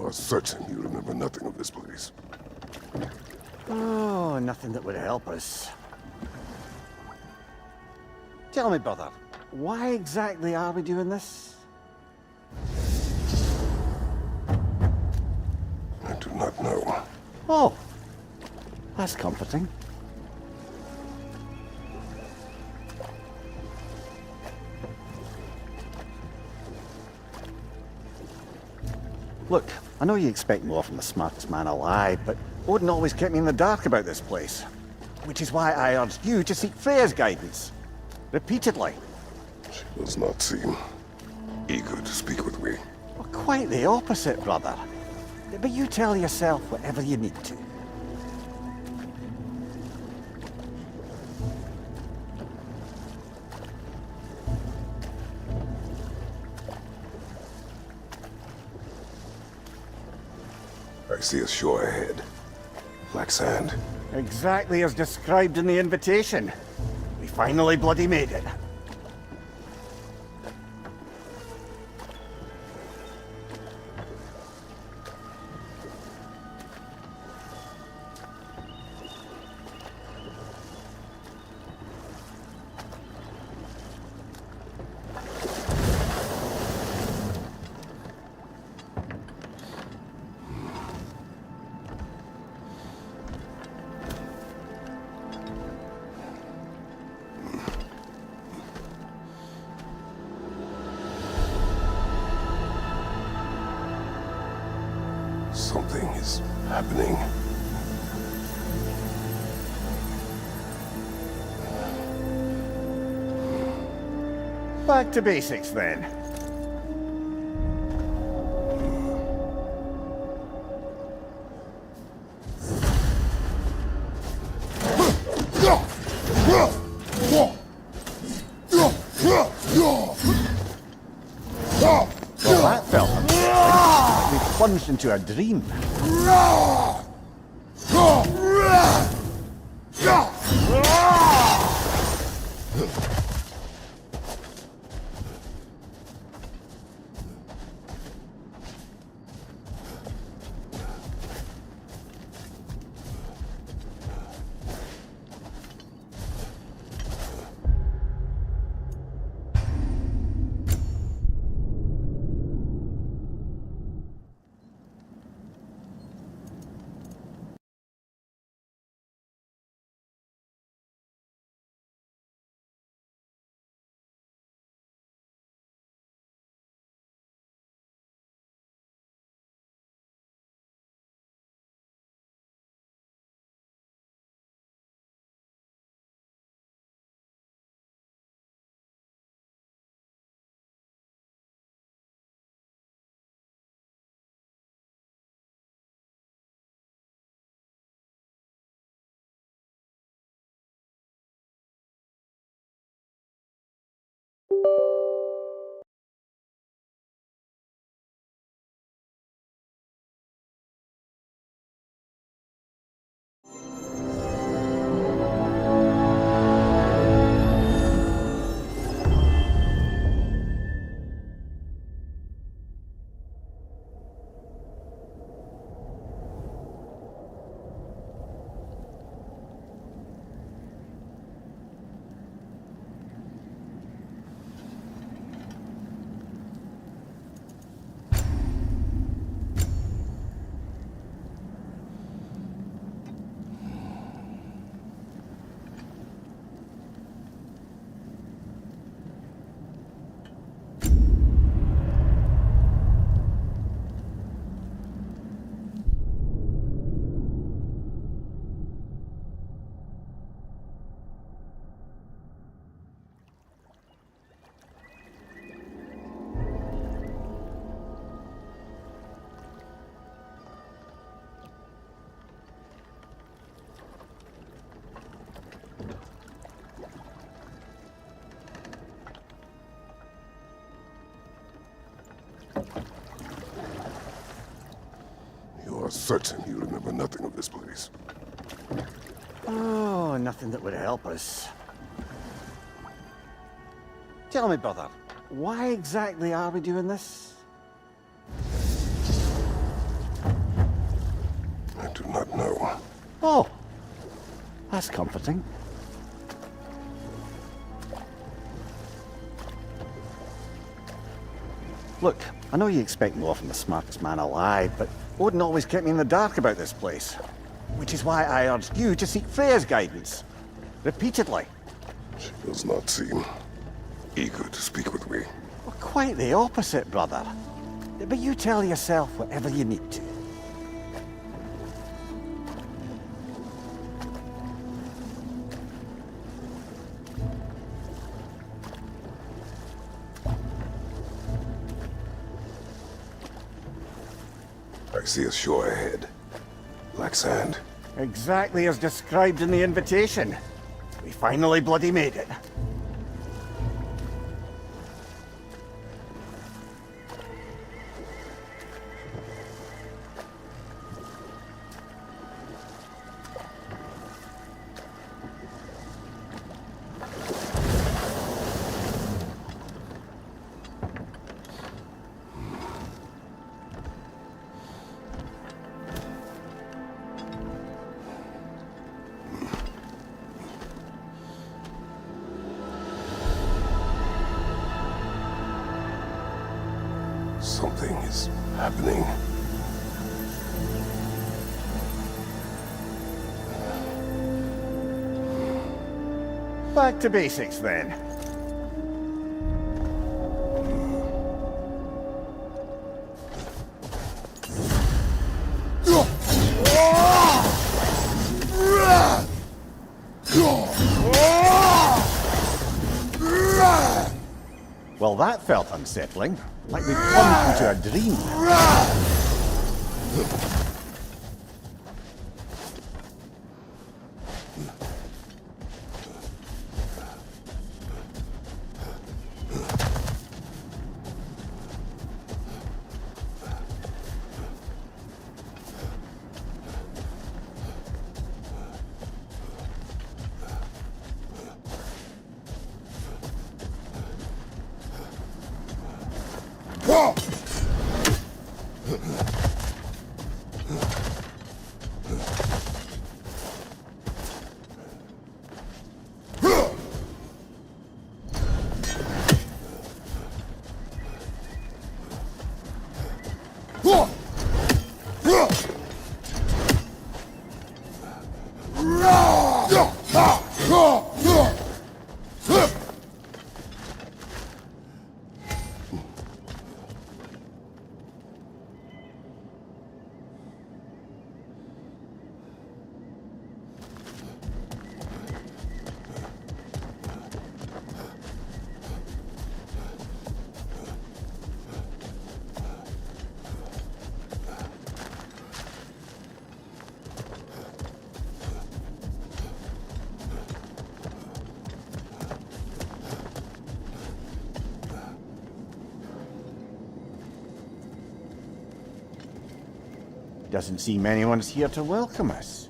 are certain you remember nothing of this place. Oh, nothing that would help us. Tell me, brother, why exactly are we doing this? I do not know. Oh, that's comforting. Look, I know you expect more from the smartest man alive, but Odin always kept me in the dark about this place. Which is why I urged you to seek Freya's guidance. Repeatedly. She does not seem eager to speak with me. Well, quite the opposite, brother. But you tell yourself whatever you need to. I see a shore ahead. Black sand. Exactly as described in the invitation. We finally bloody made it. Something is happening. Back to basics then. Well, that felt like we plunged into a dream. You are certain you remember nothing of this place. Oh, nothing that would help us. Tell me, brother, why exactly are we doing this? That's comforting. Look, I know you expect more from the smartest man alive, but Odin always kept me in the dark about this place. Which is why I urged you to seek Freya's guidance. Repeatedly. She does not seem eager to speak with me. Well, quite the opposite, brother. But you tell yourself whatever you need to. I see a shore ahead. Black sand. Exactly as described in the invitation. We finally bloody made it. Something is happening. Back to basics then. Well, that felt unsettling. Like we plunged into a dream. Doesn't seem anyone's here to welcome us.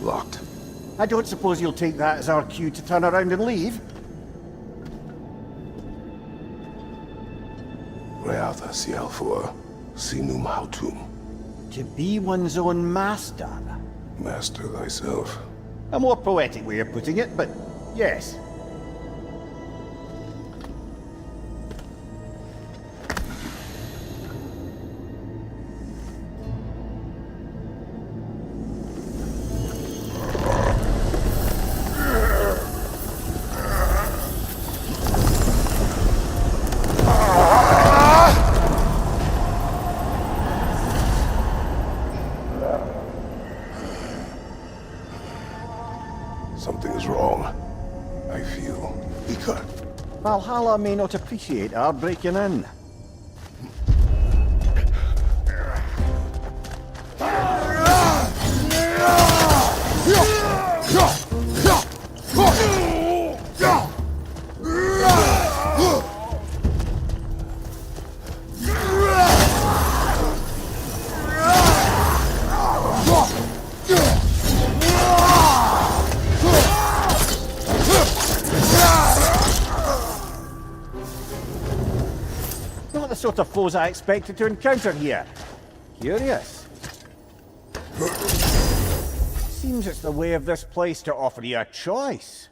Locked. I don't suppose you'll take that as our cue to turn around and leave? Reatha Sialfur, Sinum Hautum. To be one's own master. Master thyself. A more poetic way of putting it, but yes. Something is wrong. I feel weaker. Valhalla may not appreciate our breaking in. sort of foes I expected to encounter here. Curious. Seems it's the way of this place to offer you a choice.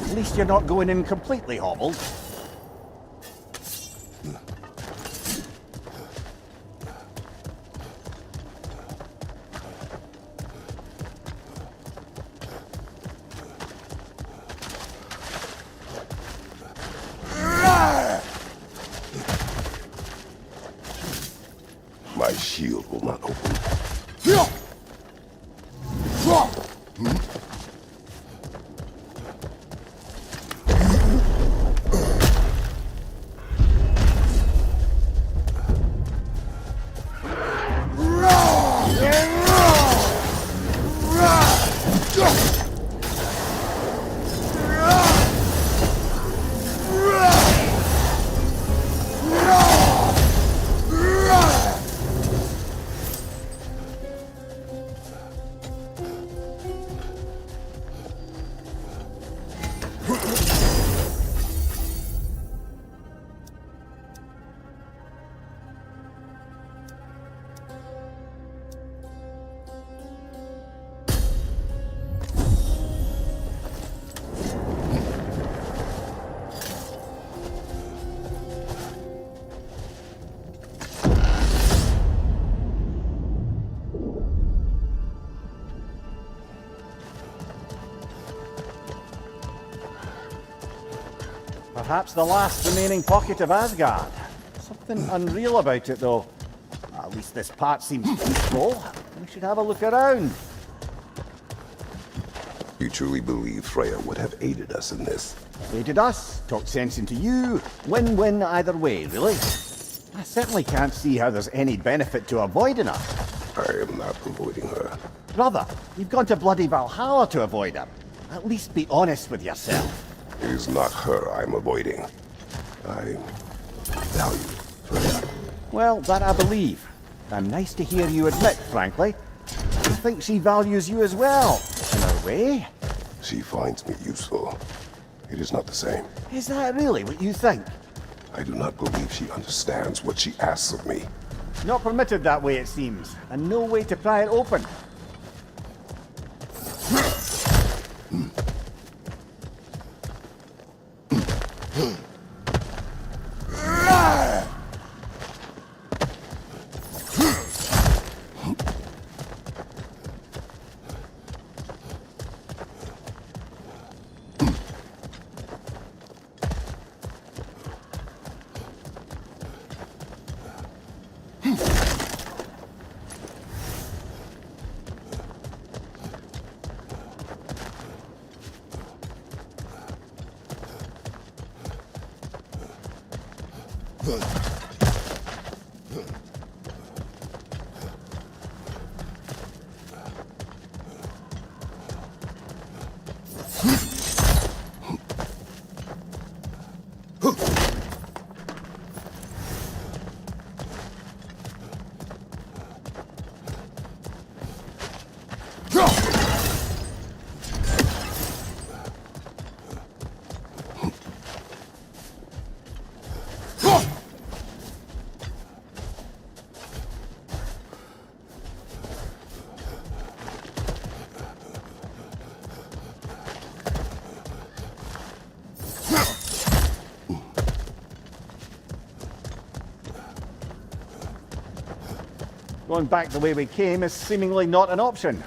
At least you're not going in completely hobbled. My shield will not open. Perhaps the last remaining pocket of Asgard. Something unreal about it, though. At least this part seems peaceful. We should have a look around. You truly believe Freya would have aided us in this? Aided us, talked sense into you. Win-win either way, really. I certainly can't see how there's any benefit to avoiding her. I am not avoiding her. Brother, you've gone to bloody Valhalla to avoid her. At least be honest with yourself. It is not her I'm avoiding. I value Freya. Well, that I believe. I'm nice to hear you admit, frankly. I think she values you as well, in her way. She finds me useful. It is not the same. Is that really what you think? I do not believe she understands what she asks of me. Not permitted that way, it seems, and no way to pry it open. Going back the way we came is seemingly not an option.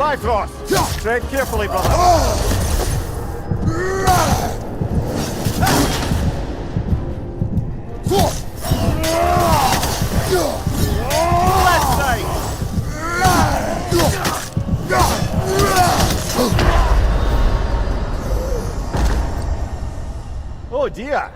Bifrost! Tread carefully, brother. Left side! Oh dear!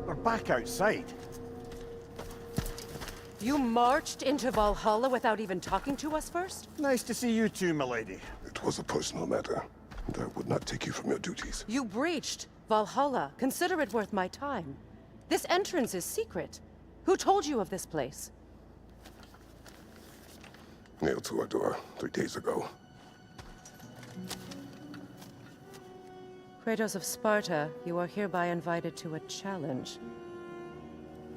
We're back outside. You marched into Valhalla without even talking to us first? Nice to see you too, milady. It was a personal matter, and I would not take you from your duties. You breached Valhalla. Consider it worth my time. This entrance is secret. Who told you of this place? Nailed to our door 3 days ago. Kratos of Sparta, you are hereby invited to a challenge.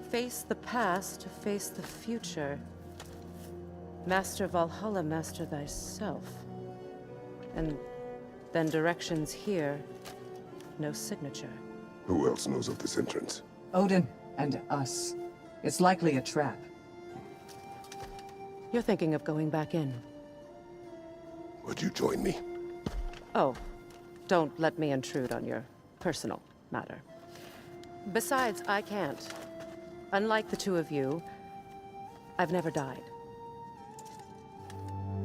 Face the past to face the future. Master Valhalla, master thyself. And then directions here, no signature. Who else knows of this entrance? Odin and us. It's likely a trap. You're thinking of going back in. Would you join me? Oh, don't let me intrude on your personal matter. Besides, I can't. Unlike the two of you, I've never died.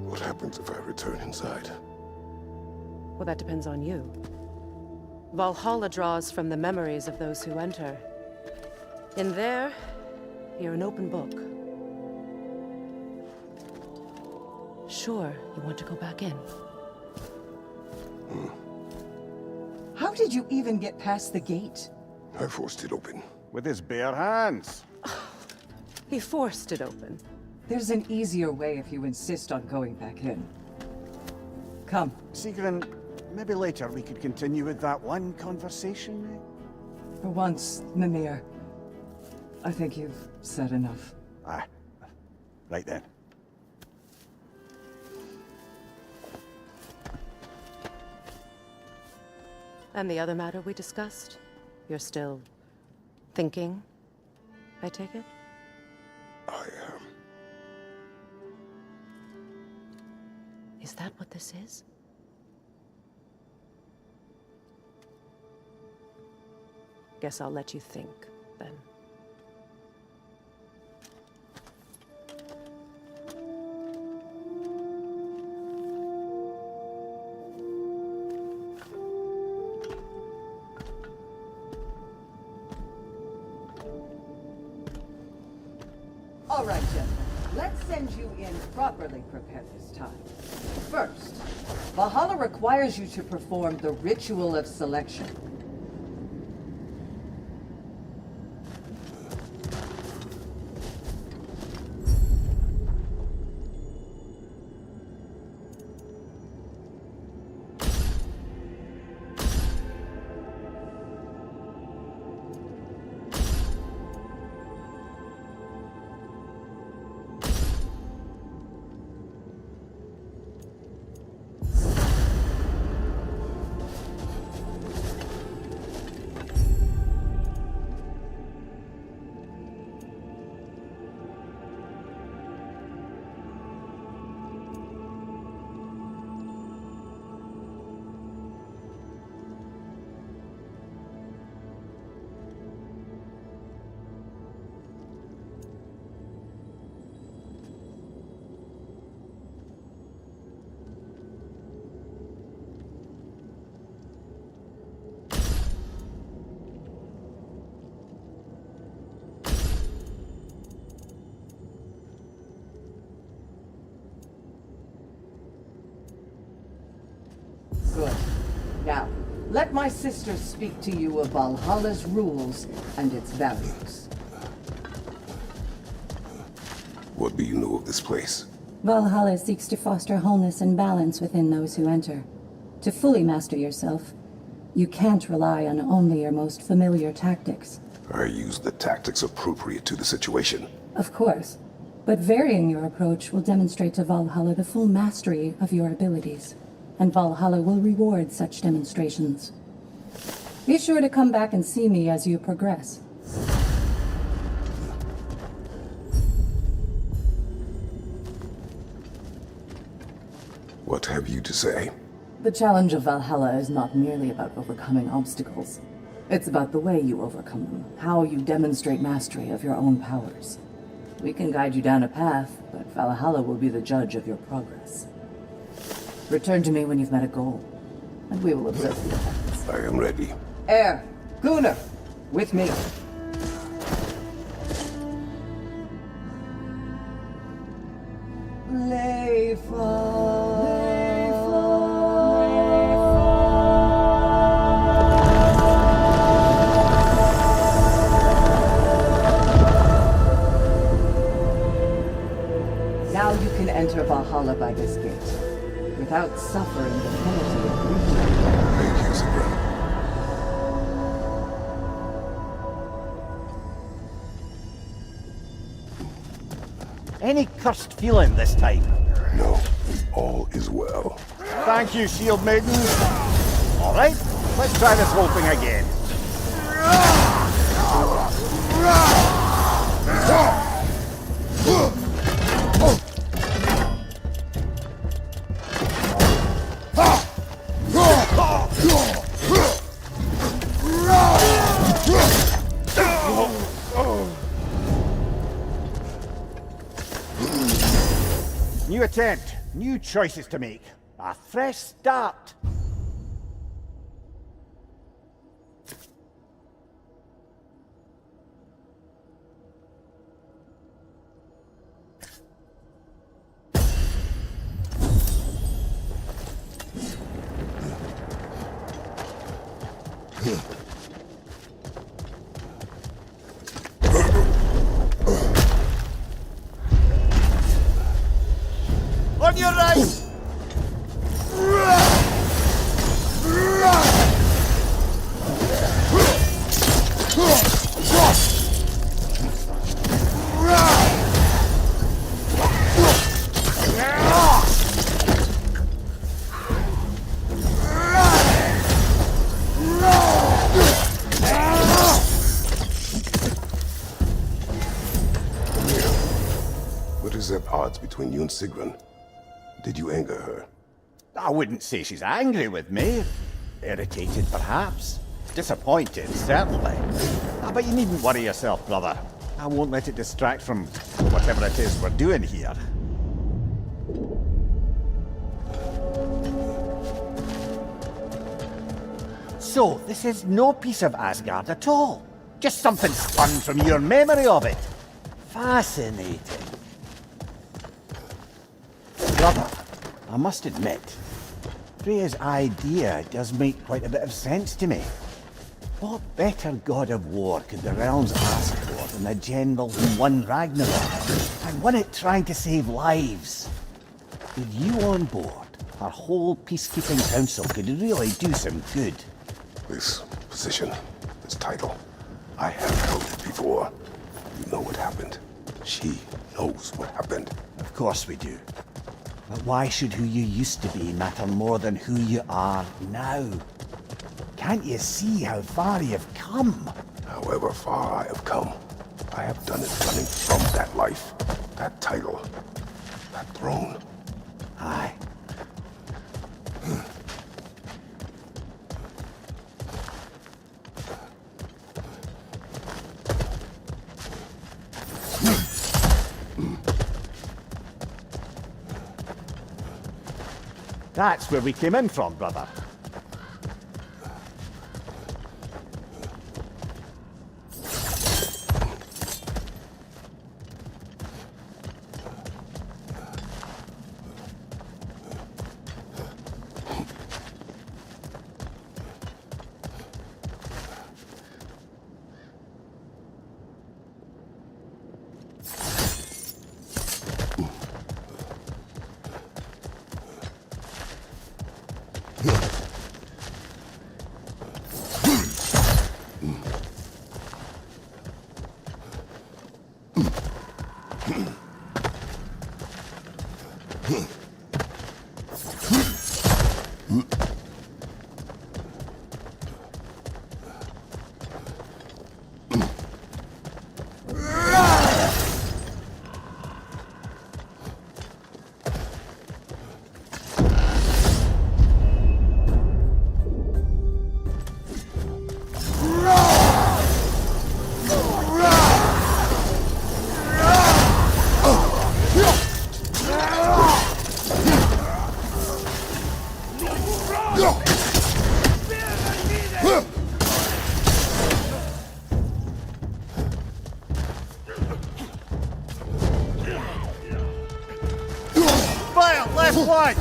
What happens if I return inside? Well, that depends on you. Valhalla draws from the memories of those who enter. In there, you're an open book. Sure, you want to go back in. How did you even get past the gate? I forced it open. With his bare hands. He forced it open. There's an easier way if you insist on going back in. Come. Sigrun, maybe later we could continue with that one conversation, eh? For once, Mimir. I think you've said enough. Ah, right then. And the other matter we discussed? You're still thinking, I take it? I am. Is that what this is? Guess I'll let you think, then. All right, gentlemen. Let's send you in properly prepared this time. First, Valhalla requires you to perform the ritual of selection. Good. Now, let my sister speak to you of Valhalla's rules and its values. What do you know of this place? Valhalla seeks to foster wholeness and balance within those who enter. To fully master yourself, you can't rely on only your most familiar tactics. I use the tactics appropriate to the situation. Of course, But varying your approach will demonstrate to Valhalla the full mastery of your abilities, and Valhalla will reward such demonstrations. Be sure to come back and see me as you progress. What have you to say? The challenge of Valhalla is not merely about overcoming obstacles. It's about the way you overcome them, how you demonstrate mastery of your own powers. We can guide you down a path, but Valhalla will be the judge of your progress. Return to me when you've met a goal, and we will observe the effects. I am ready. Air, Gunnar, with me. Now you can enter Valhalla by this gate, without suffering the penalty of breaching. Thank you, Sigrun. Any cursed feeling this time? No, all is well. Thank you, Shield Maiden. All right, let's try this whole thing again. New attempt, new choices to make. A fresh start. On your right! What is at odds between you and Sigrun? Did you anger her? I wouldn't say she's angry with me. Irritated, perhaps. Disappointed, certainly. But you needn't worry yourself, brother. I won't let it distract from whatever it is we're doing here. So, this is no piece of Asgard at all. Just something spun from your memory of it. Fascinating. Brother, I must admit, Freya's idea does make quite a bit of sense to me. What better god of war could the realms ask for than a general who won Ragnarok, and won it trying to save lives? With you on board, our whole peacekeeping council could really do some good. This position, this title, I have held it before. You know what happened. She knows what happened. Of course we do. But why should who you used to be matter more than who you are now? Can't you see how far you've come? However far I have come, I have done it running from that life, that title, that throne. Aye. That's where we came in from, brother. Why?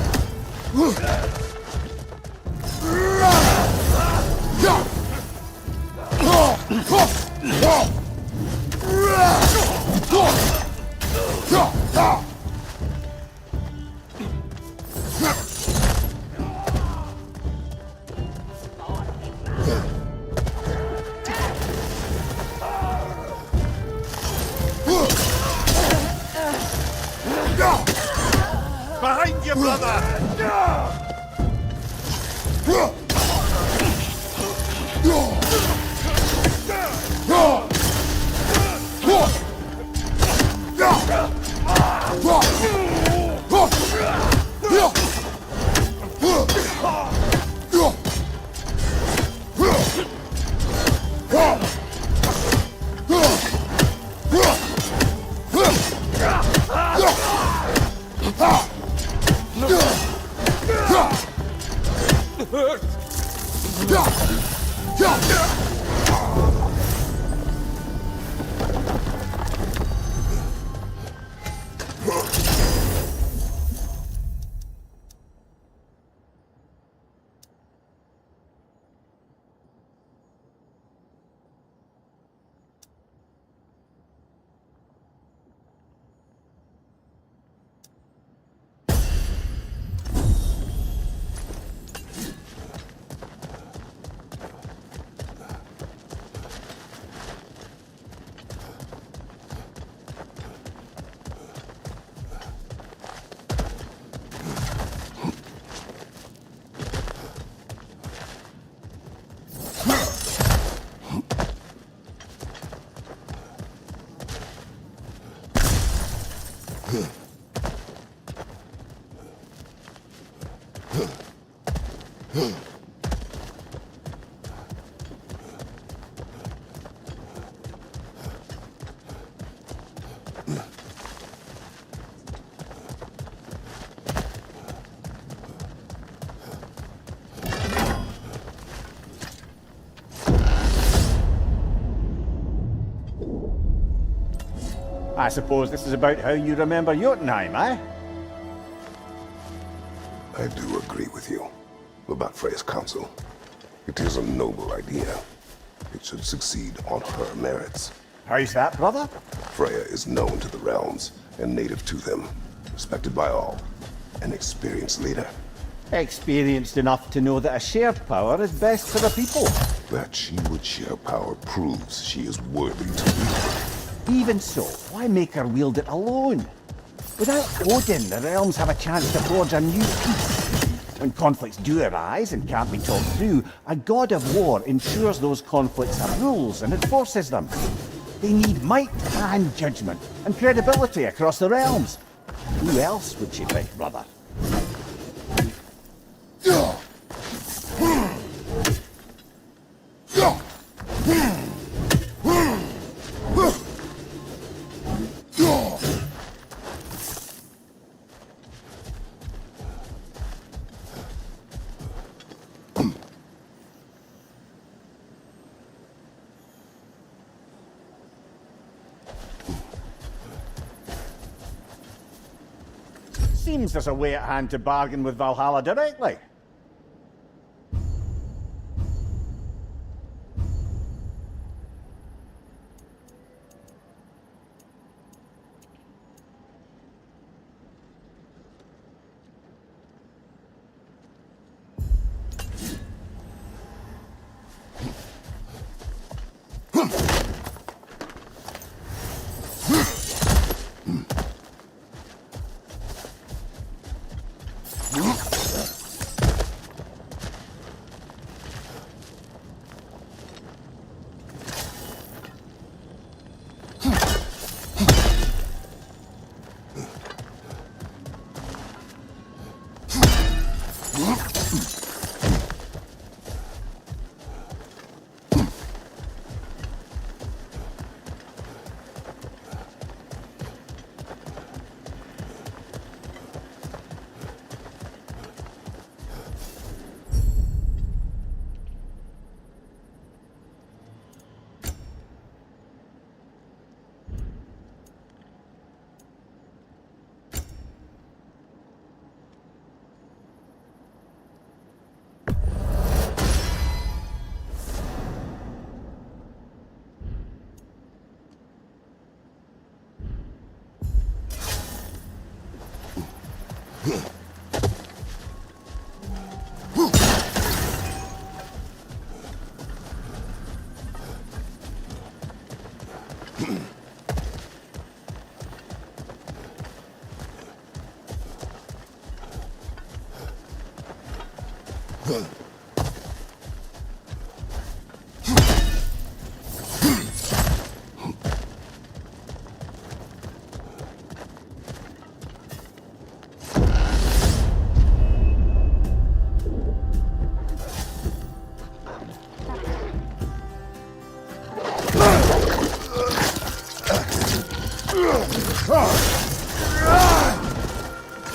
Behind you, brother! I suppose this is about how you remember Jotunheim, eh? I do agree with you about Freya's council. It is a noble idea. It should succeed on her merits. How's that, brother? Freya is known to the realms and native to them, respected by all, an experienced leader. Experienced enough to know that a shared power is best for the people. That she would share power proves she is worthy to lead. Even so, why make her wield it alone? Without Odin, the realms have a chance to forge a new peace. When conflicts do arise and can't be talked through, a god of war ensures those conflicts have rules and enforces them. They need might and judgment, and credibility across the realms. Who else would she pick, brother? Seems there's a way at hand to bargain with Valhalla directly.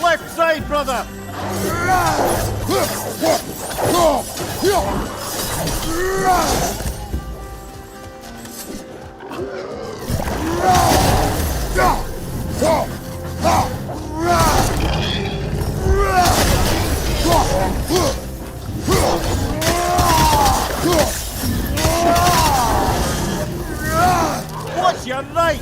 Left side, brother! What's your right?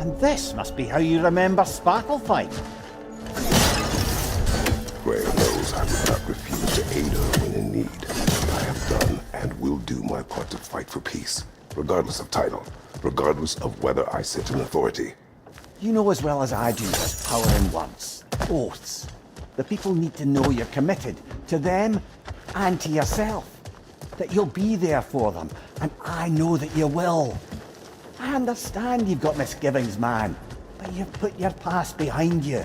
And this must be how you remember Sparklefight. Freya knows I would not refuse to aid her when in need. I have done and will do my part to fight for peace, regardless of title, regardless of whether I sit in authority. You know as well as I do there's power in words, oaths. The people need to know you're committed to them and to yourself. That you'll be there for them, and I know that you will. I understand you've got misgivings, man, but you've put your past behind you.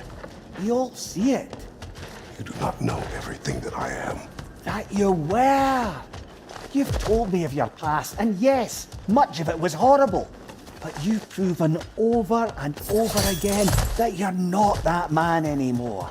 We all see it. You do not know everything that I am. That you were. You've told me of your past, and yes, much of it was horrible. But you've proven over and over again that you're not that man anymore.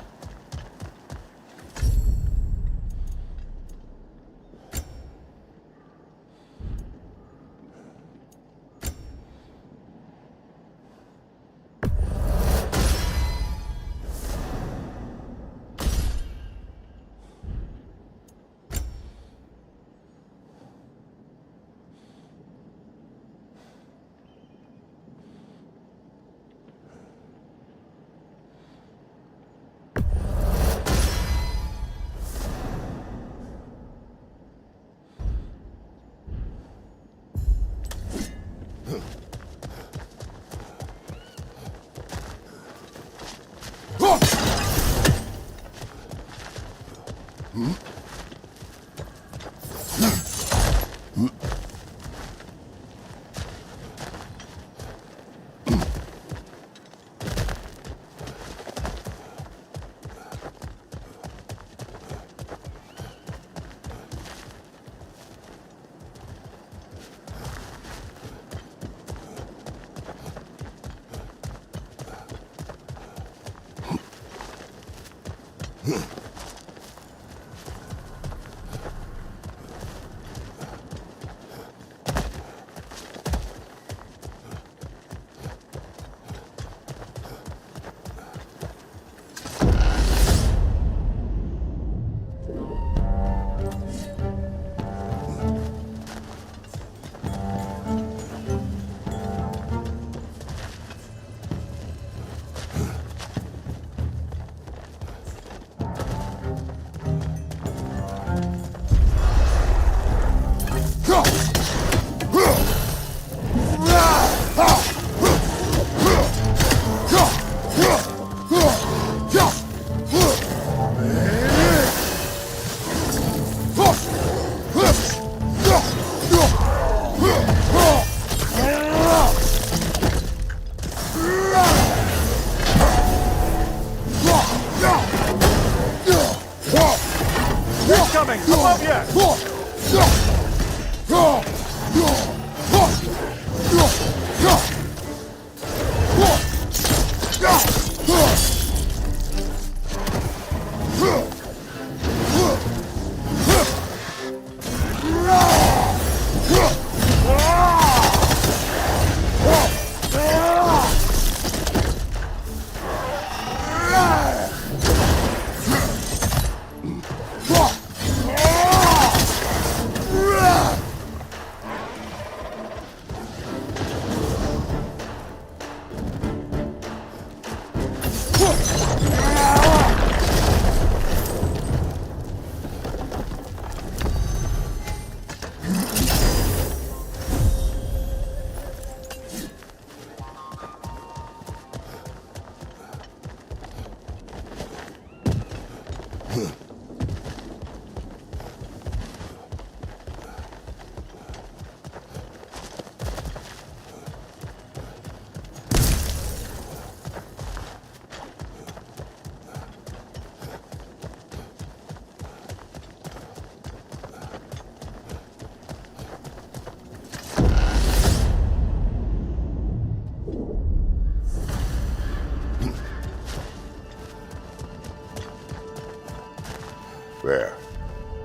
There.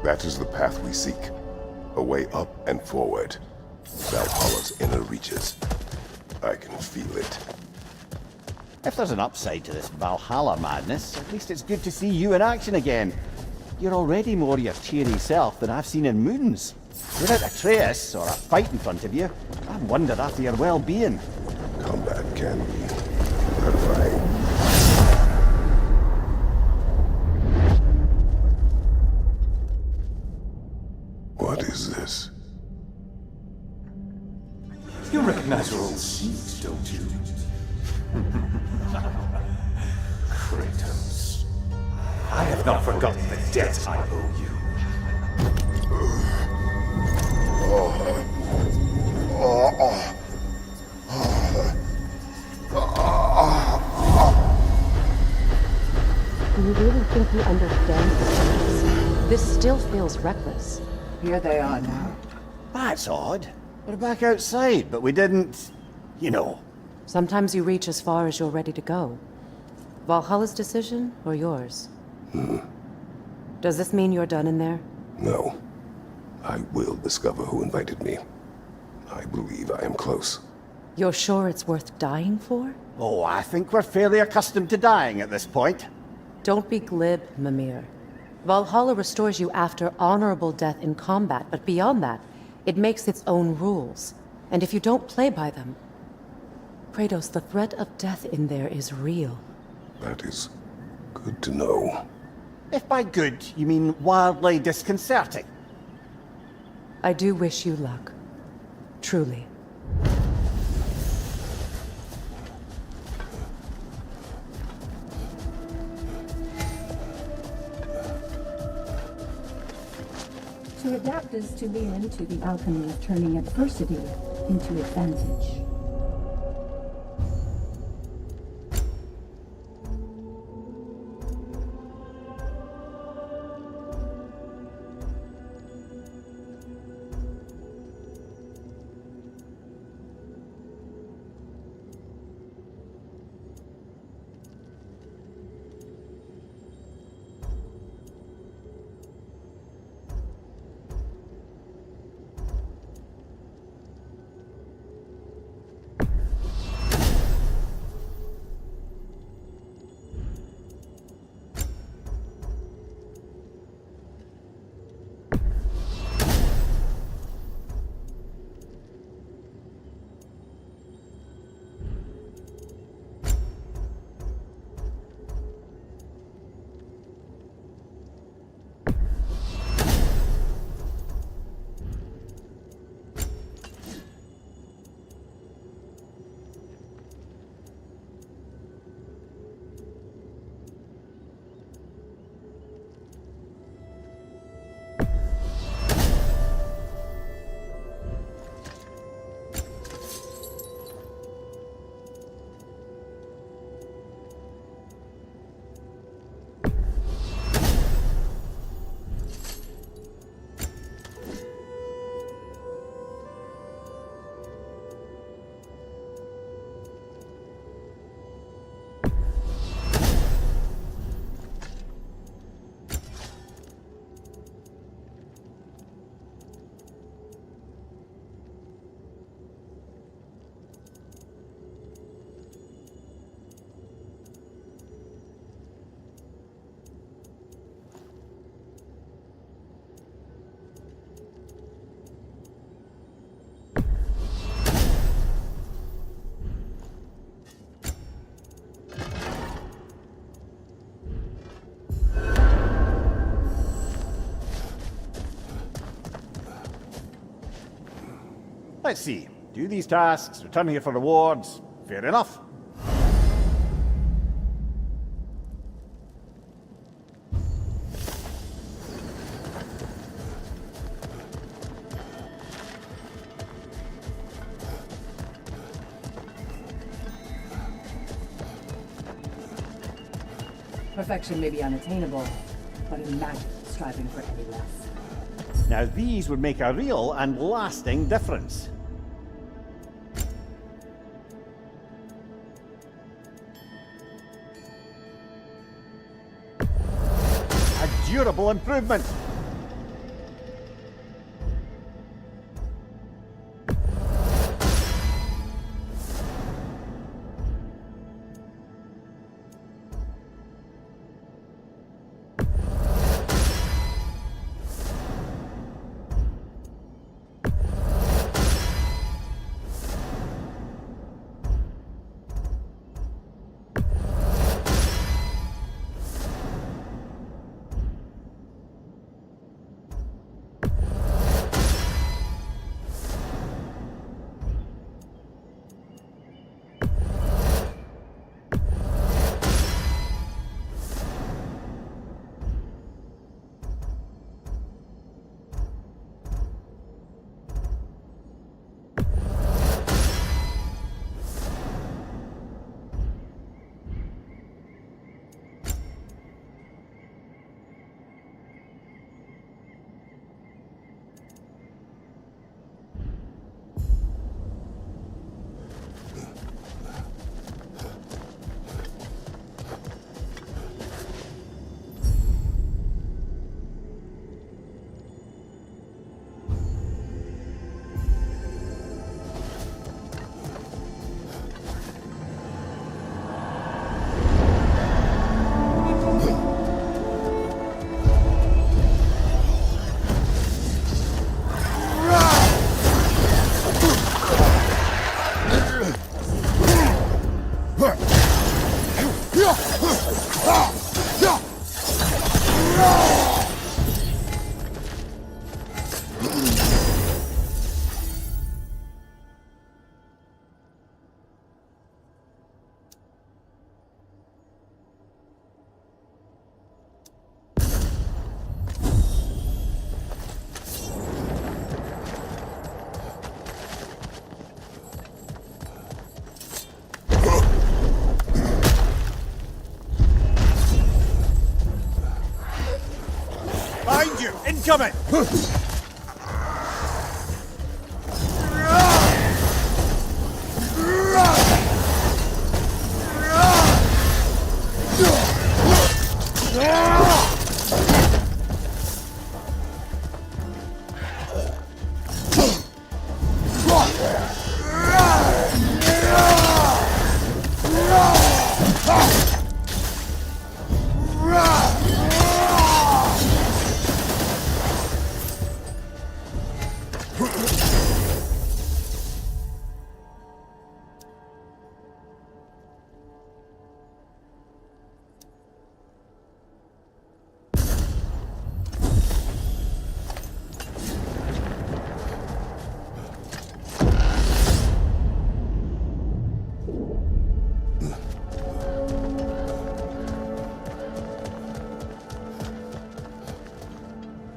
That is the path we seek. A way up and forward. Valhalla's inner reaches. I can feel it. If there's an upside to this Valhalla madness, at least it's good to see you in action again. You're already more your cheery self than I've seen in moons. Without Atreus or a fight in front of you, I wondered after your well-being. Combat can be gratifying. What is this? You recognize your old seat, don't you? Kratos. I have not forgotten the debt I owe you. Do you really think you understand this? This still feels reckless. Here they are now. That's odd. We're back outside, but we didn't... you know. Sometimes you reach as far as you're ready to go. Valhalla's decision, or yours? Does this mean you're done in there? No. I will discover who invited me. I believe I am close. You're sure it's worth dying for? Oh, I think we're fairly accustomed to dying at this point. Don't be glib, Mimir. Valhalla restores you after honorable death in combat, but beyond that, it makes its own rules. And if you don't play by them... Kratos, the threat of death in there is real. That is good to know. If by good, you mean wildly disconcerting. I do wish you luck. Truly. To adapt is to lean into the alchemy of turning adversity into advantage. let's see. Do these tasks, return here for rewards. Fair enough. Perfection may be unattainable, but imagine striving for any less. Now these would make a real and lasting difference. A durable improvement. Incoming!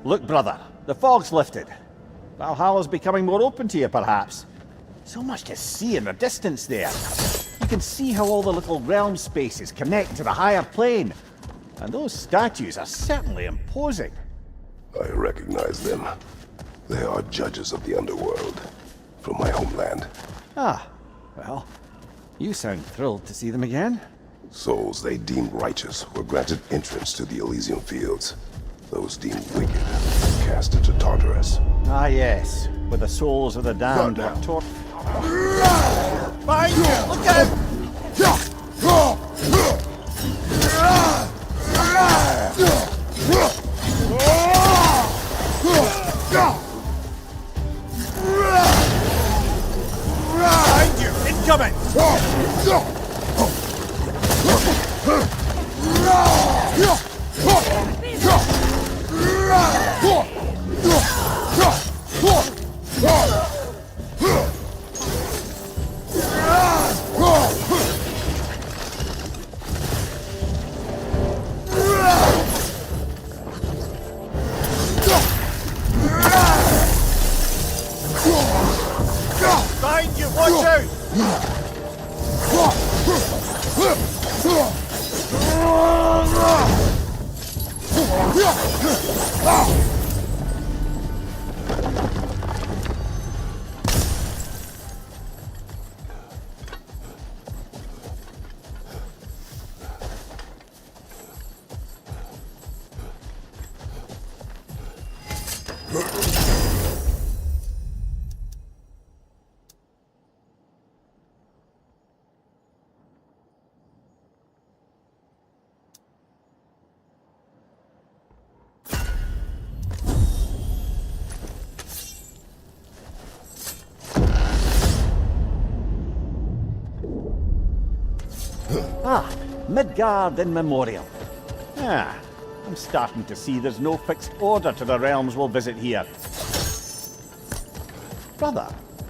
Look, brother, the fog's lifted. Valhalla's becoming more open to you, perhaps. So much to see in the distance there. You can see how all the little realm spaces connect to the higher plane. And those statues are certainly imposing. I recognize them. They are judges of the underworld, from my homeland. Ah, well, you sound thrilled to see them again. Souls they deemed righteous were granted entrance to the Elysium Fields. Those deemed wicked, cast into Tartarus. Ah yes, where the souls of the damned were tortured. Behind you! Look out! Behind you! Incoming! Ah, Midgard in memoriam. Ah, I'm starting to see there's no fixed order to the realms we'll visit here. Brother,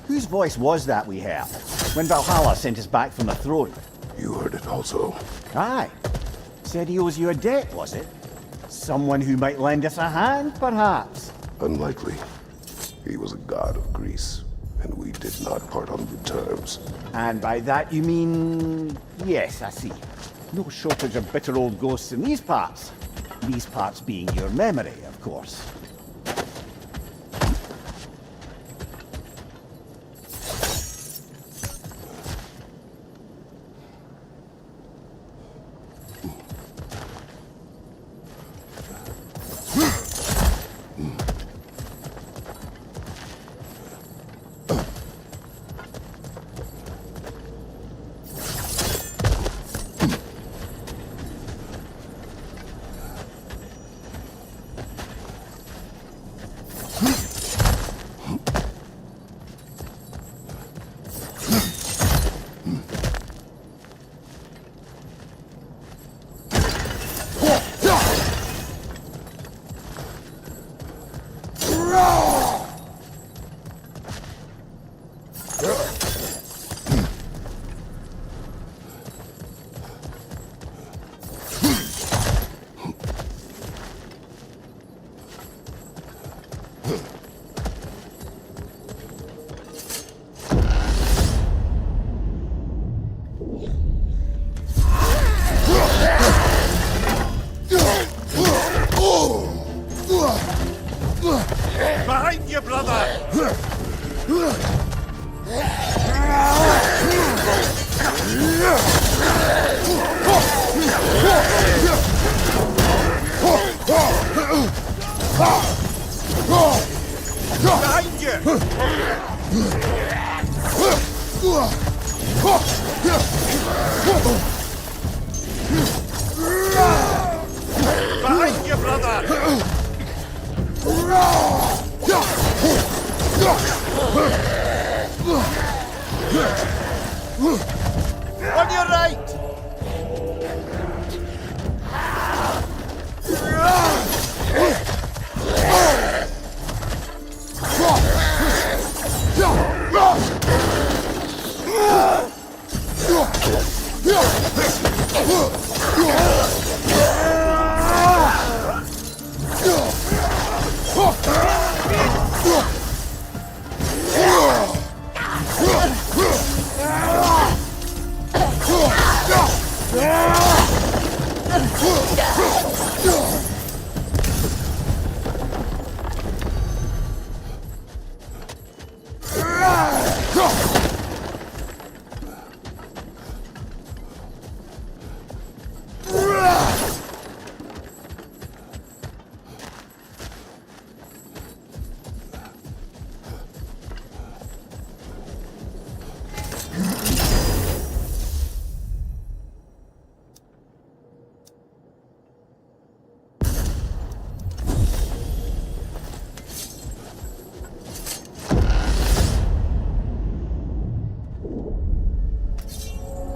whose voice was that we heard when Valhalla sent us back from the throne? You heard it also. Aye. Said he owes you a debt, was it? Someone who might lend us a hand, perhaps? Unlikely. He was a god of Greece, and we did not part on good terms. And by that you mean... Yes, I see. No shortage of bitter old ghosts in these parts. These parts being your memory, of course. Behind you, brother! Behind you! Behind you, brother! On your right!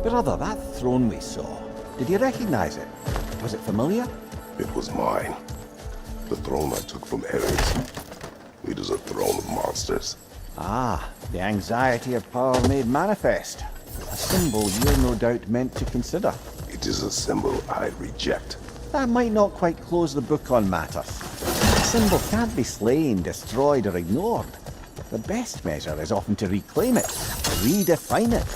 Brother, that throne we saw, did you recognize it? Was it familiar? It was mine. The throne I took from Ares. It is a throne of monsters. Ah, the anxiety of power made manifest. A symbol you're no doubt meant to consider. It is a symbol I reject. That might not quite close the book on matters. A symbol can't be slain, destroyed, or ignored. The best measure is often to reclaim it, redefine it.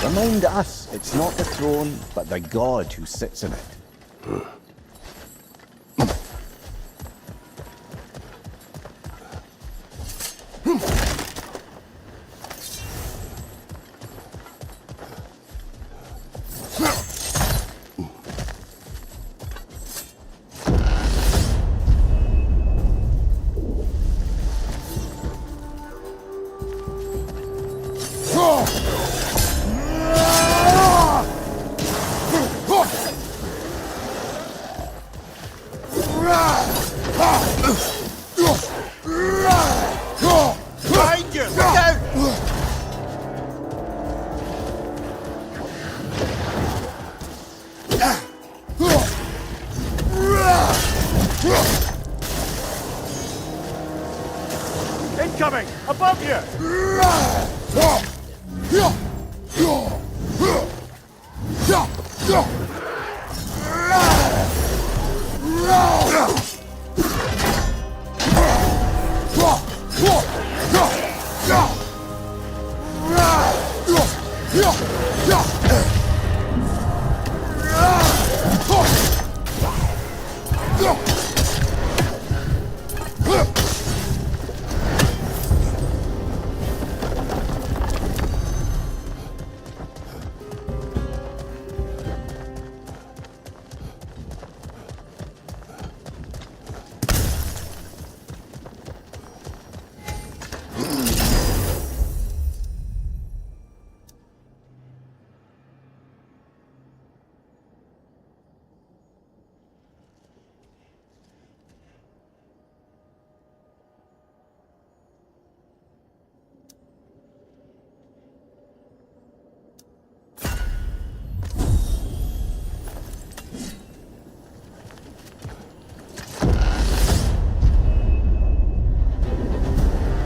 Remind us, it's not the throne, but the god who sits in it. Behind you! Look out! Incoming! Above you!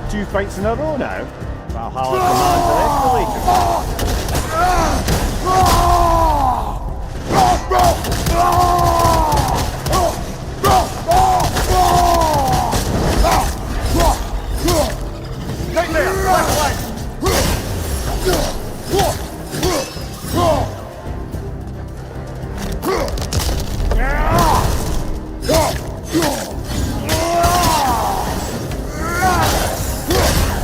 Two fights in a row now. Valhalla commands are escalating. Right there! Left leg!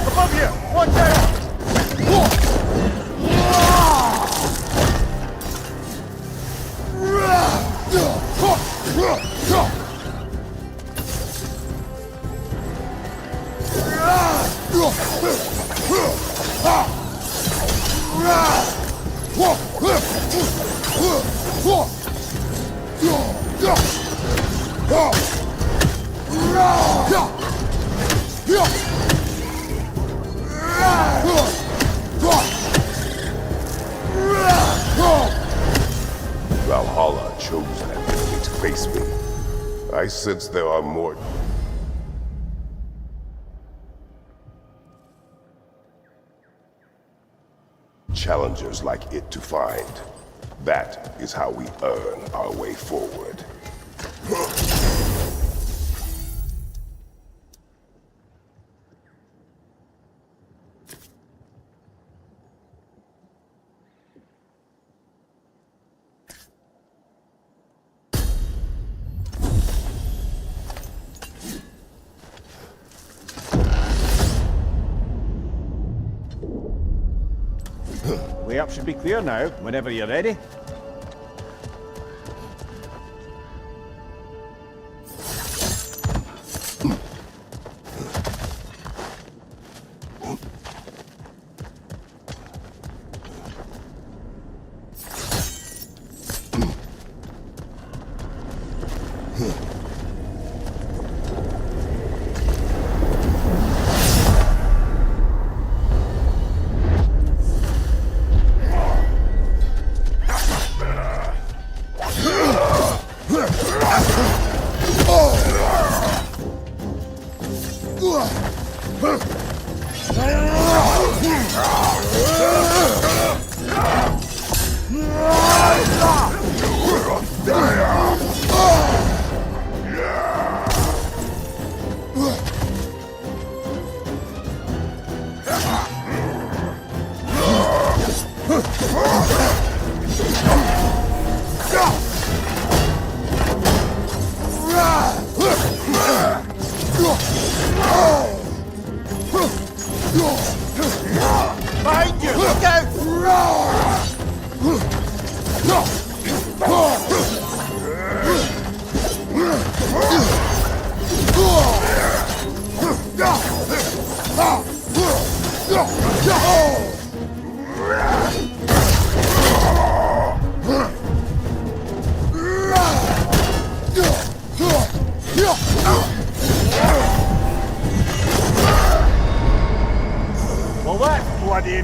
Above you! Watch out! Valhalla chose an enemy to face me. I sense there are more challengers like it to find. That is how we earn our way forward. Way up should be clear now, whenever you're ready.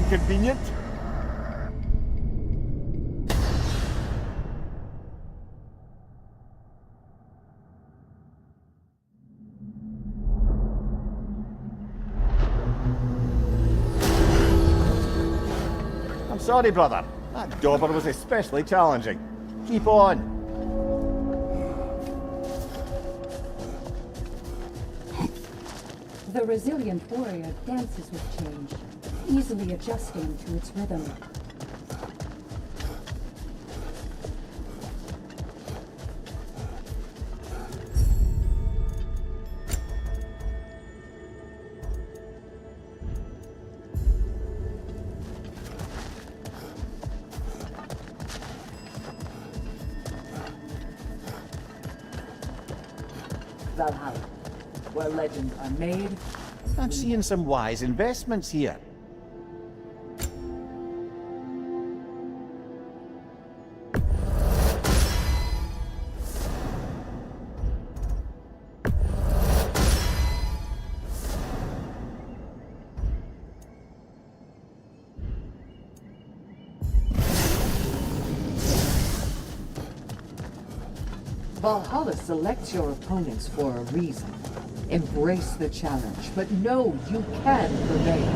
inconvenient. I'm sorry, brother. That dauber was especially challenging. Keep on. The resilient warrior dances with change, easily adjusting to its rhythm. Valhalla, where legends are made. I'm seeing some wise investments here. Valhalla selects your opponents for a reason. Embrace the challenge, but know you can prevail.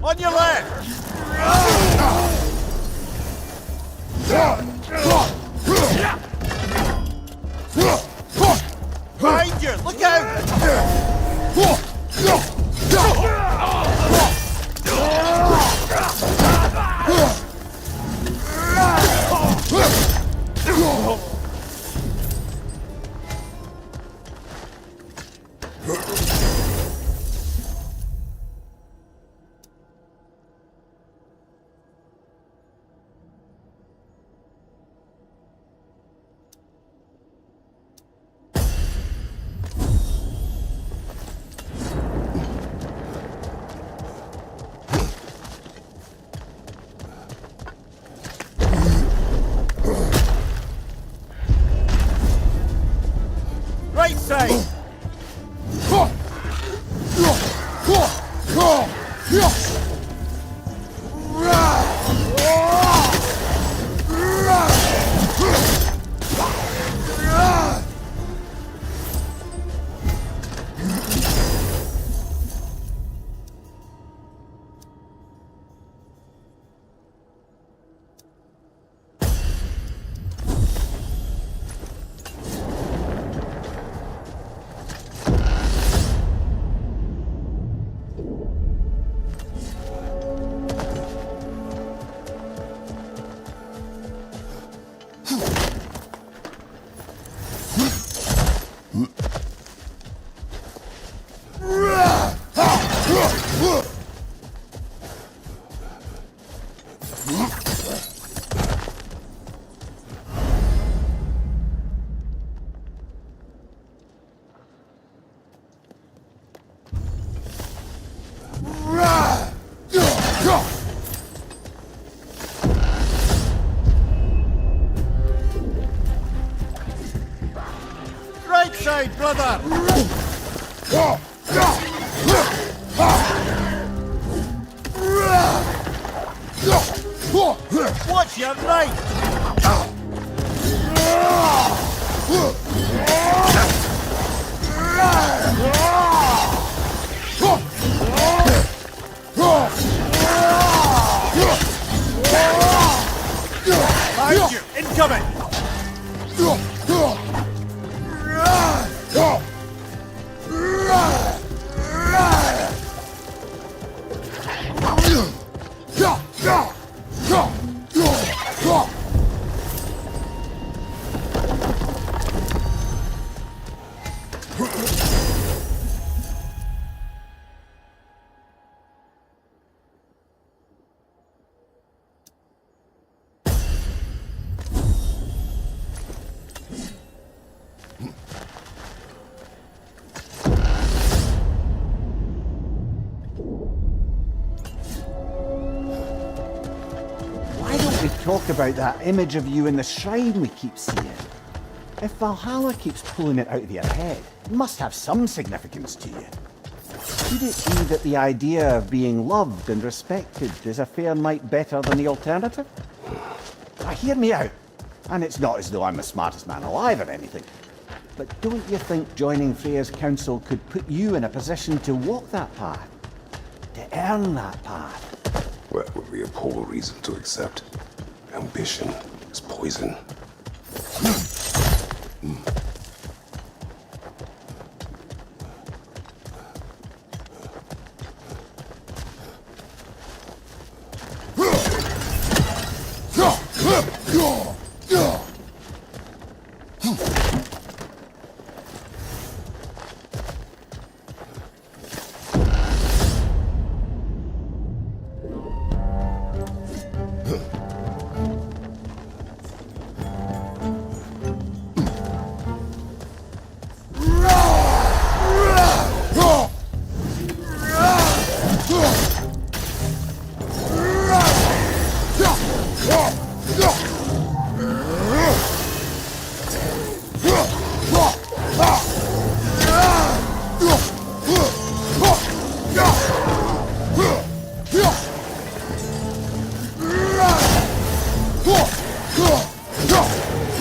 On your left! Behind you! Look out! Right side! Right side, brother! Watch your right! Behind you! Incoming! Why don't we talk about that image of you in the shrine we keep seeing? If Valhalla keeps pulling it out of your head, it must have some significance to you. Could it be that the idea of being loved and respected is a fair mite better than the alternative? Now, hear me out. And it's not as though I'm the smartest man alive or anything. But don't you think joining Freya's council could put you in a position to walk that path? To earn that path? That would be a poor reason to accept. Ambition is poison.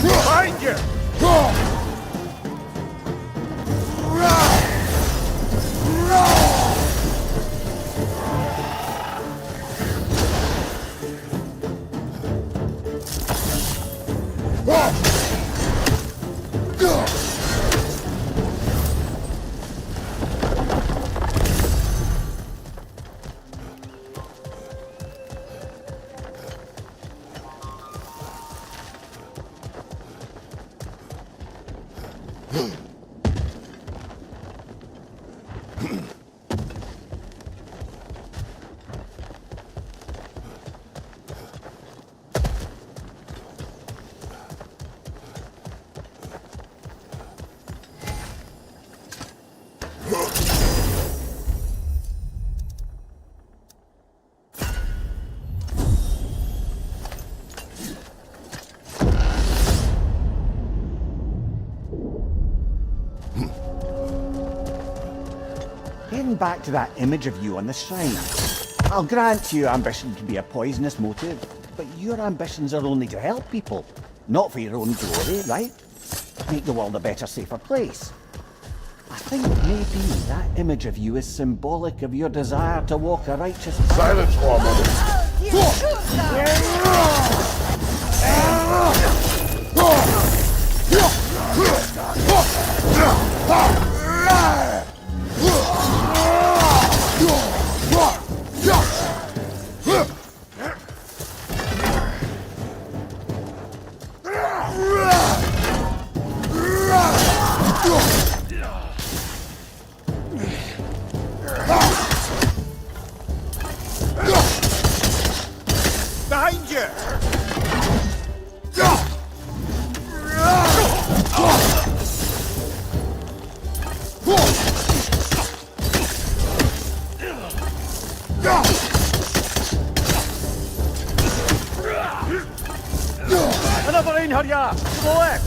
Behind you! Getting back to that image of you on the shrine. I'll grant you ambition can be a poisonous motive, but your ambitions are only to help people, not for your own glory, right? Make the world a better, safer place. I think maybe that image of you is symbolic of your desire to walk a righteous path. Silence for a moment. Behind you! Another in here, yeah! To the left!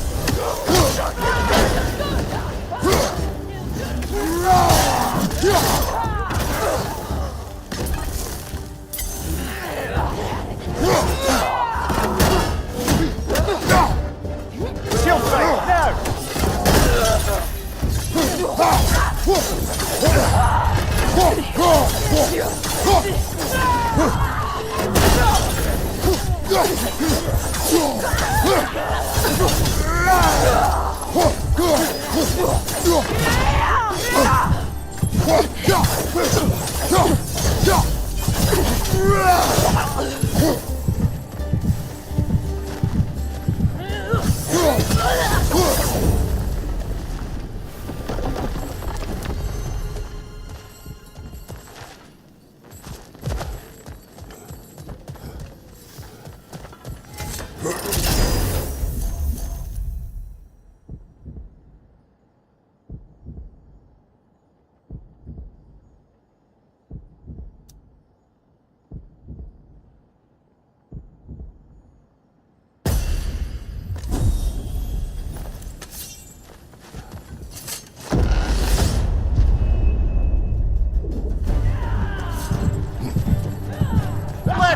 Shield strike, now!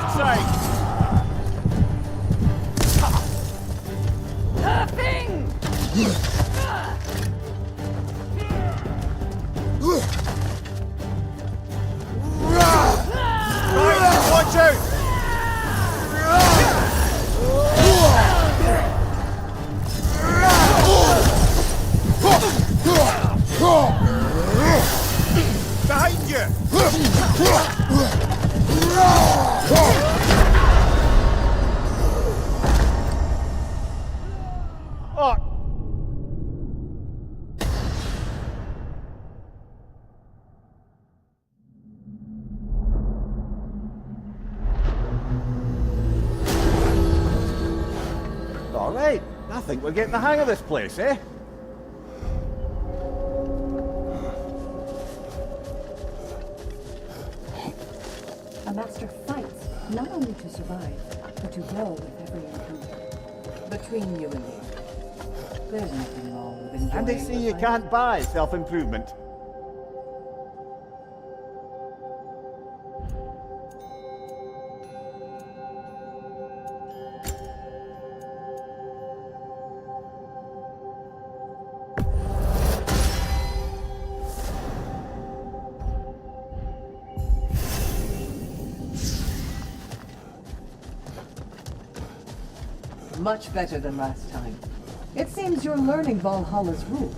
Left side! Right, watch out! Behind you! Oh. All right, I think we're getting the hang of this place, eh? A master fights not only to survive, but to grow with every encounter. Between you and me, there's nothing wrong with enjoying And they say the you fight. can't buy self-improvement. Much better than last time. It seems you're learning Valhalla's rules.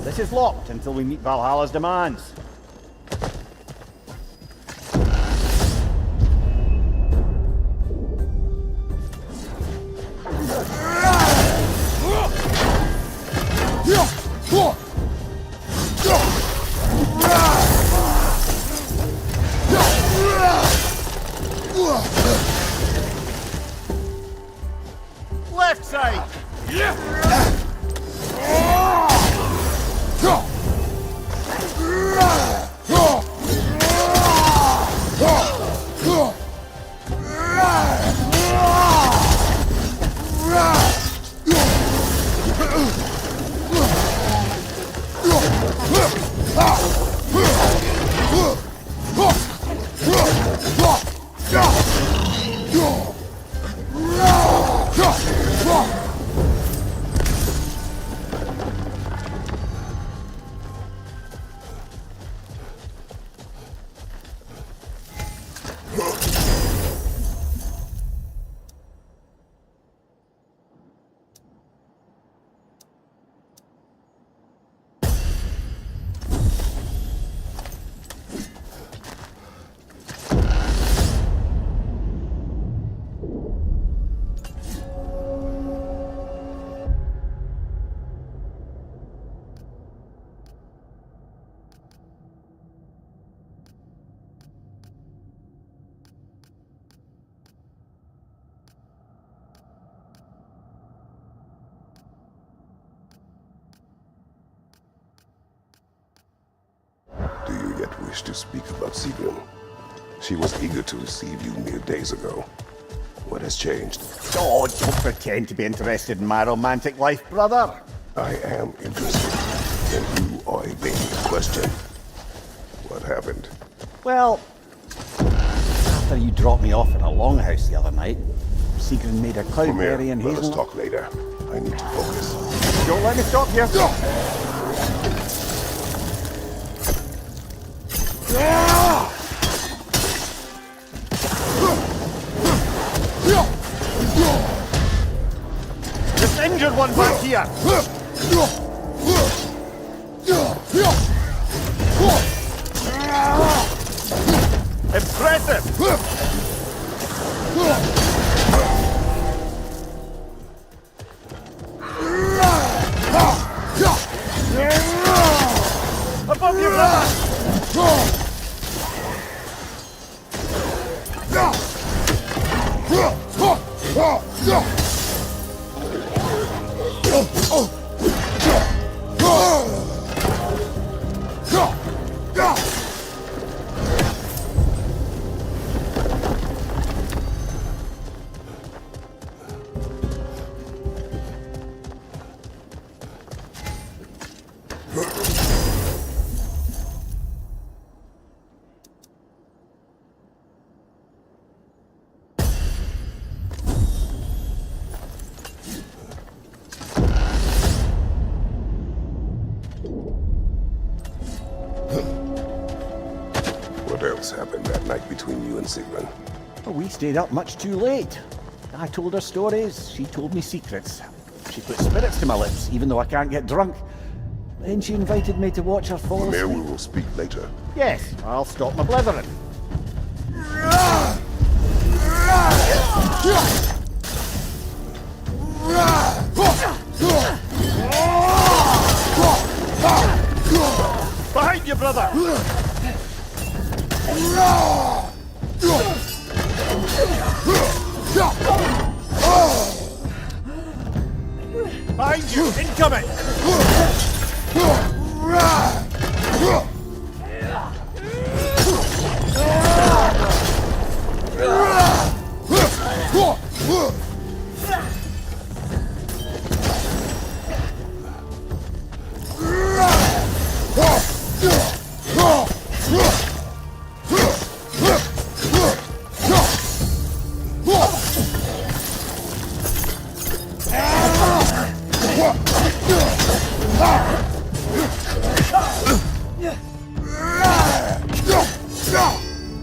This is locked until we meet Valhalla's demands. Left side! wish to speak about Sigrun. She was eager to receive you mere days ago. What has changed? Oh, don't pretend to be interested in my romantic life, brother. I am interested, and you are evading the question. What happened? Well, after you dropped me off at a longhouse the other night, Sigrun made a cloudberry and Let us hazelnut. talk later. I need to focus. Don't let me stop you. This injured one back here. Impressive. Above you, brother! What else happened that night between you and Sigrun? Well, we stayed up much too late. I told her stories, she told me secrets. She put spirits to my lips, even though I can't get drunk. Then she invited me to watch her fall Mimir, asleep. we will speak later. Yes, I'll stop my blithering. Behind you, brother! Behind you! Incoming!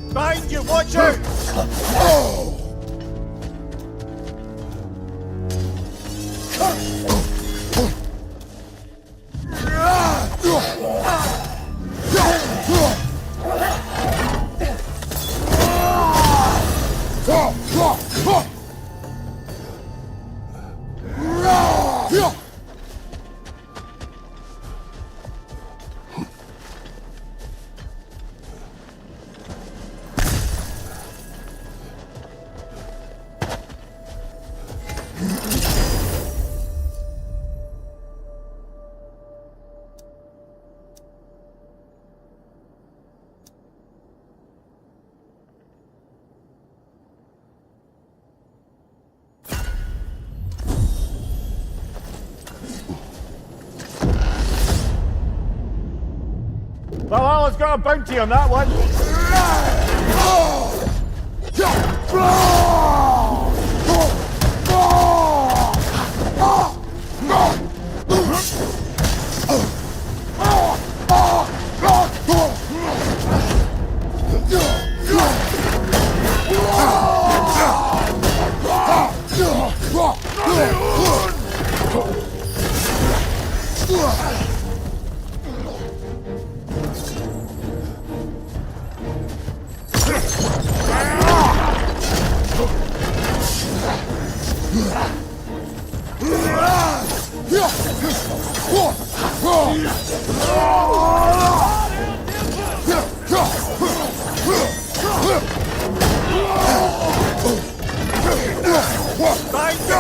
Behind you! Watch out! Valhalla's got a bounty on that one.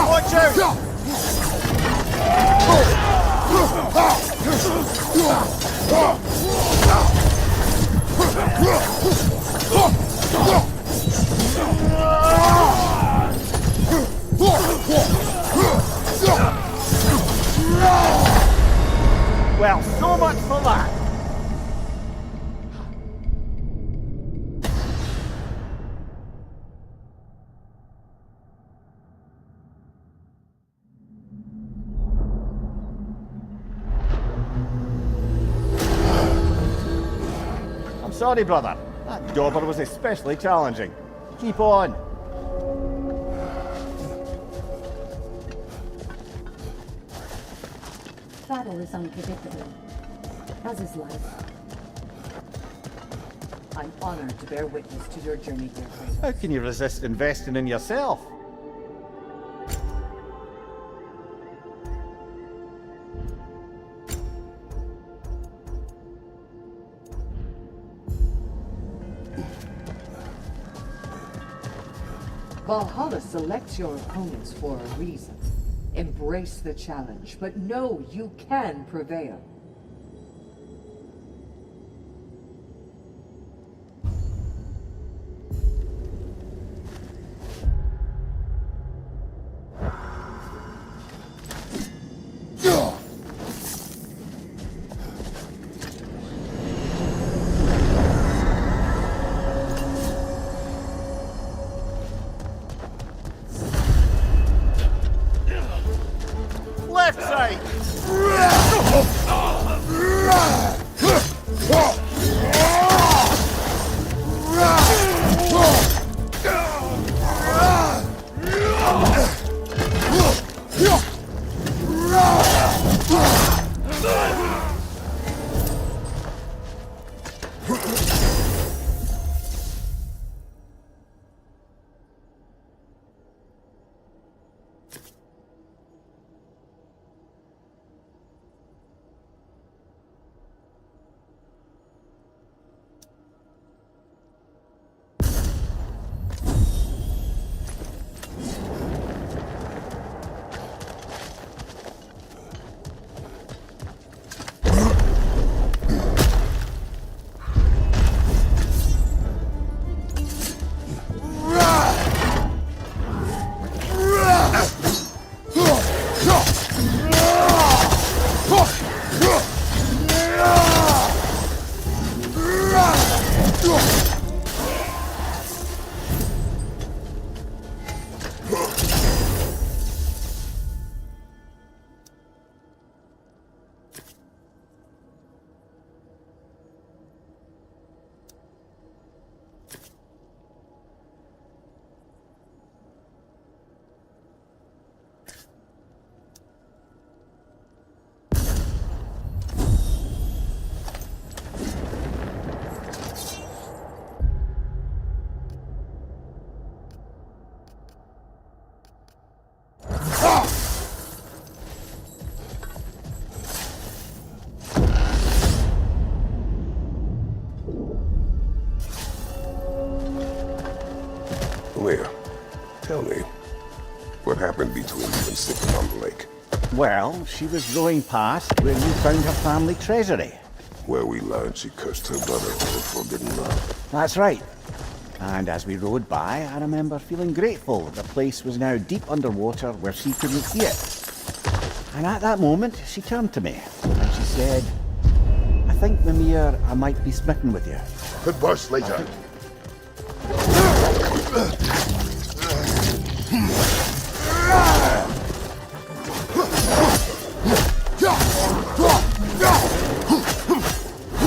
Watch out! Sorry, brother. That dauber was especially challenging. Keep on. Battle is unpredictable, as is life. I'm honored to bear witness to your journey, dear Kratos. How can you resist investing in yourself? Valhalla selects your opponents for a reason. Embrace the challenge, but know you can prevail. Left side! Leah, tell me, what happened between you and Sigrid on the lake? Well, she was rowing past where you found her family treasury. Where we learned she cursed her brother for forbidden love. That's right. And as we rowed by, I remember feeling grateful that the place was now deep underwater where she couldn't see it. And at that moment, she turned to me and she said, I think, Mimir, I might be smitten with you. Converse later.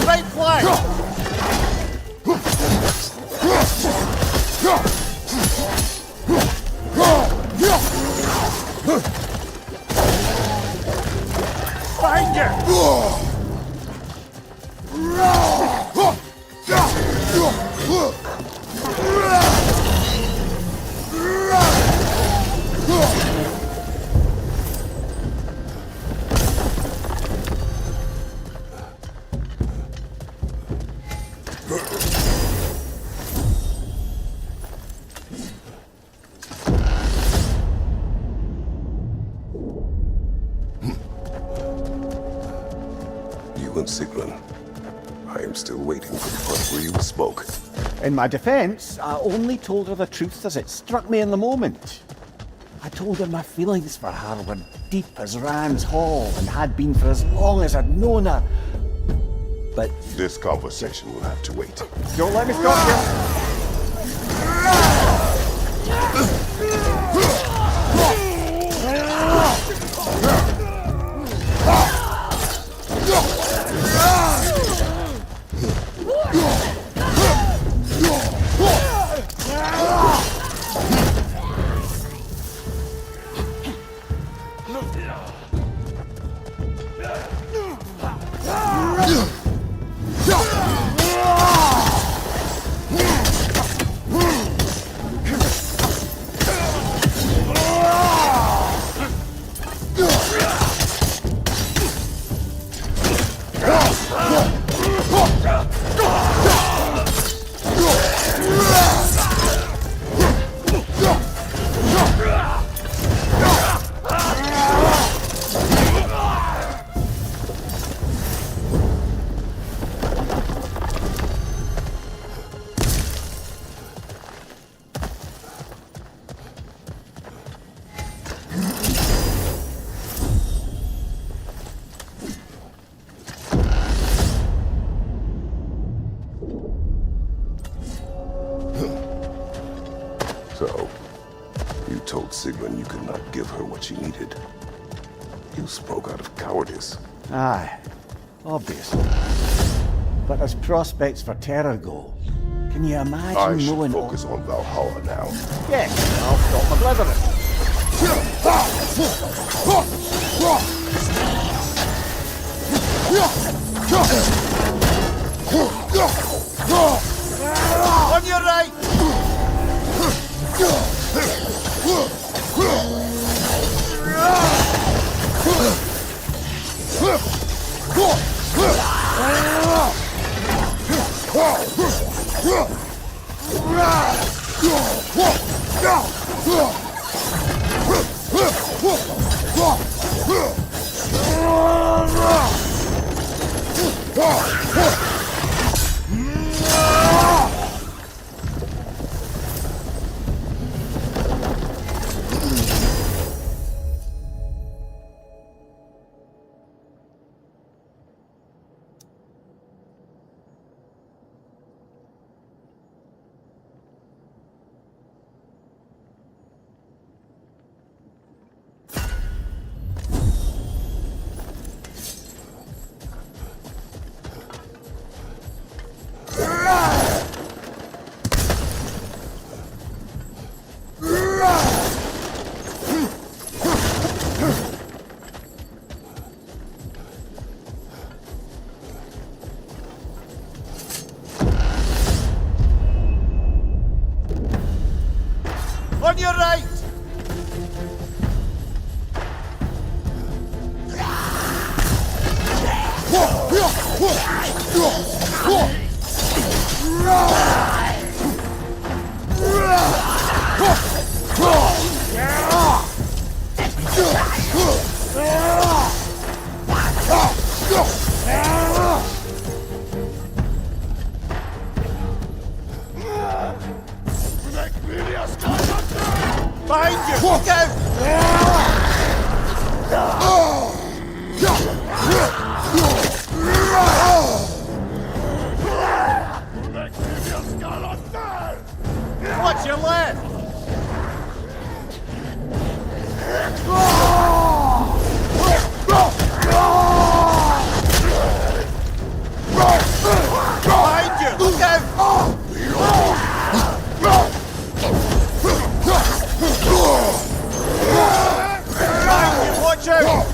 Right flank! Behind you! You and Sigrun. I am still waiting for the part where you spoke. In my defense, I only told her the truth as it struck me in the moment. I told her my feelings for her were deep as Rand's Hall and had been for as long as I'd known her. But This conversation will have to wait. don't let me stop you. So, you told Sigmund you could not give her what she needed. You spoke out of cowardice. Aye, obviously. But as prospects for Terra go, can you imagine I should knowing focus on Valhalla now. Yes, I'll stop my blithering. On your right! On your right! Behind you! Look out! Watch your left! Behind you! Look out! Behind you! Watch out!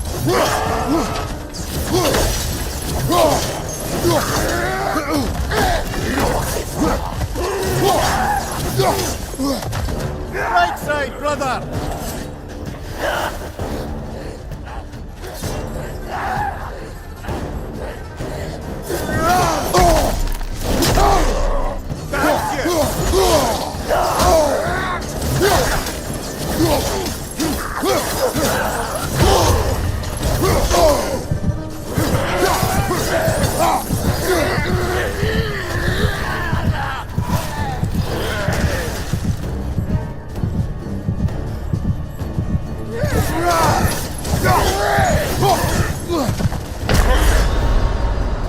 Right side, brother! Thank you!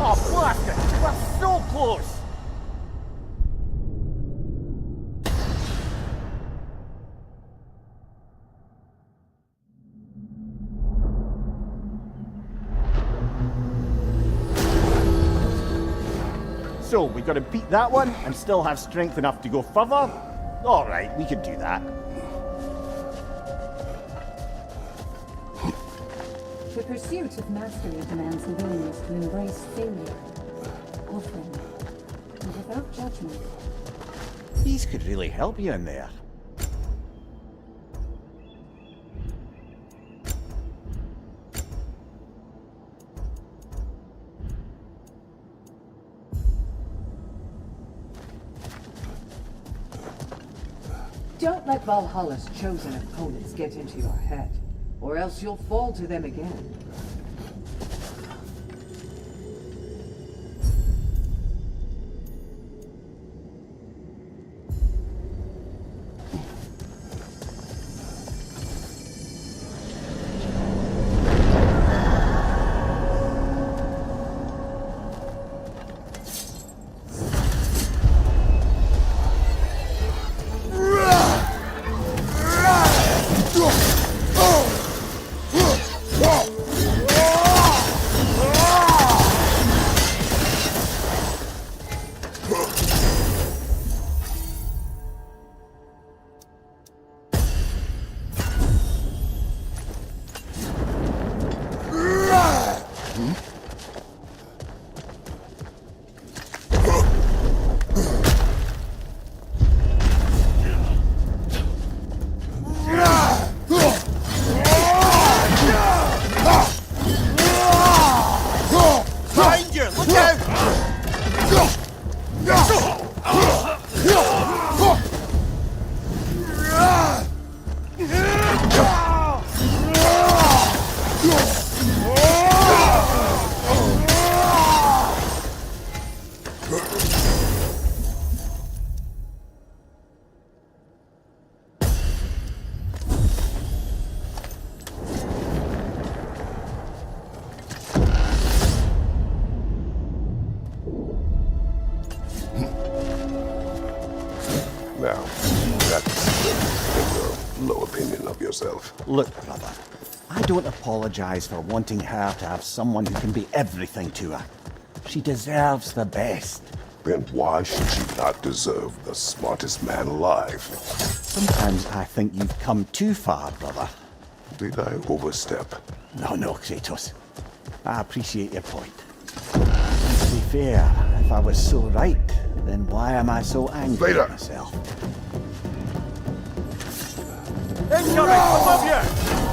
Oh, blast it! We're so close! So, we gotta beat that one and still have strength enough to go further? Alright, we could do that. The pursuit of mastery demands the willingness to embrace failure, often, and without judgment. These could really help you in there. Don't let Valhalla's chosen opponents get into your head, or else you'll fall to them again. Now, that's in your low opinion of yourself. Look, brother, I don't apologize for wanting her to have someone who can be everything to her. She deserves the best. Then why should she not deserve the smartest man alive? Sometimes I think you've come too far, brother. Did I overstep? No, Kratos. I appreciate your point. To be fair, if I was so right, then why am I so angry Vader! at myself? Incoming above you!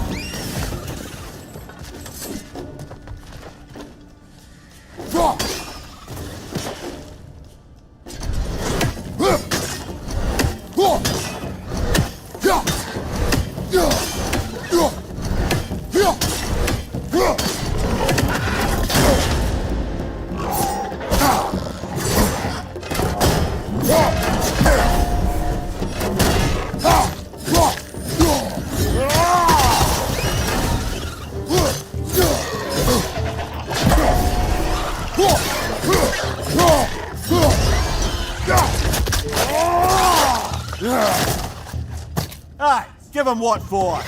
Aye, give him what for!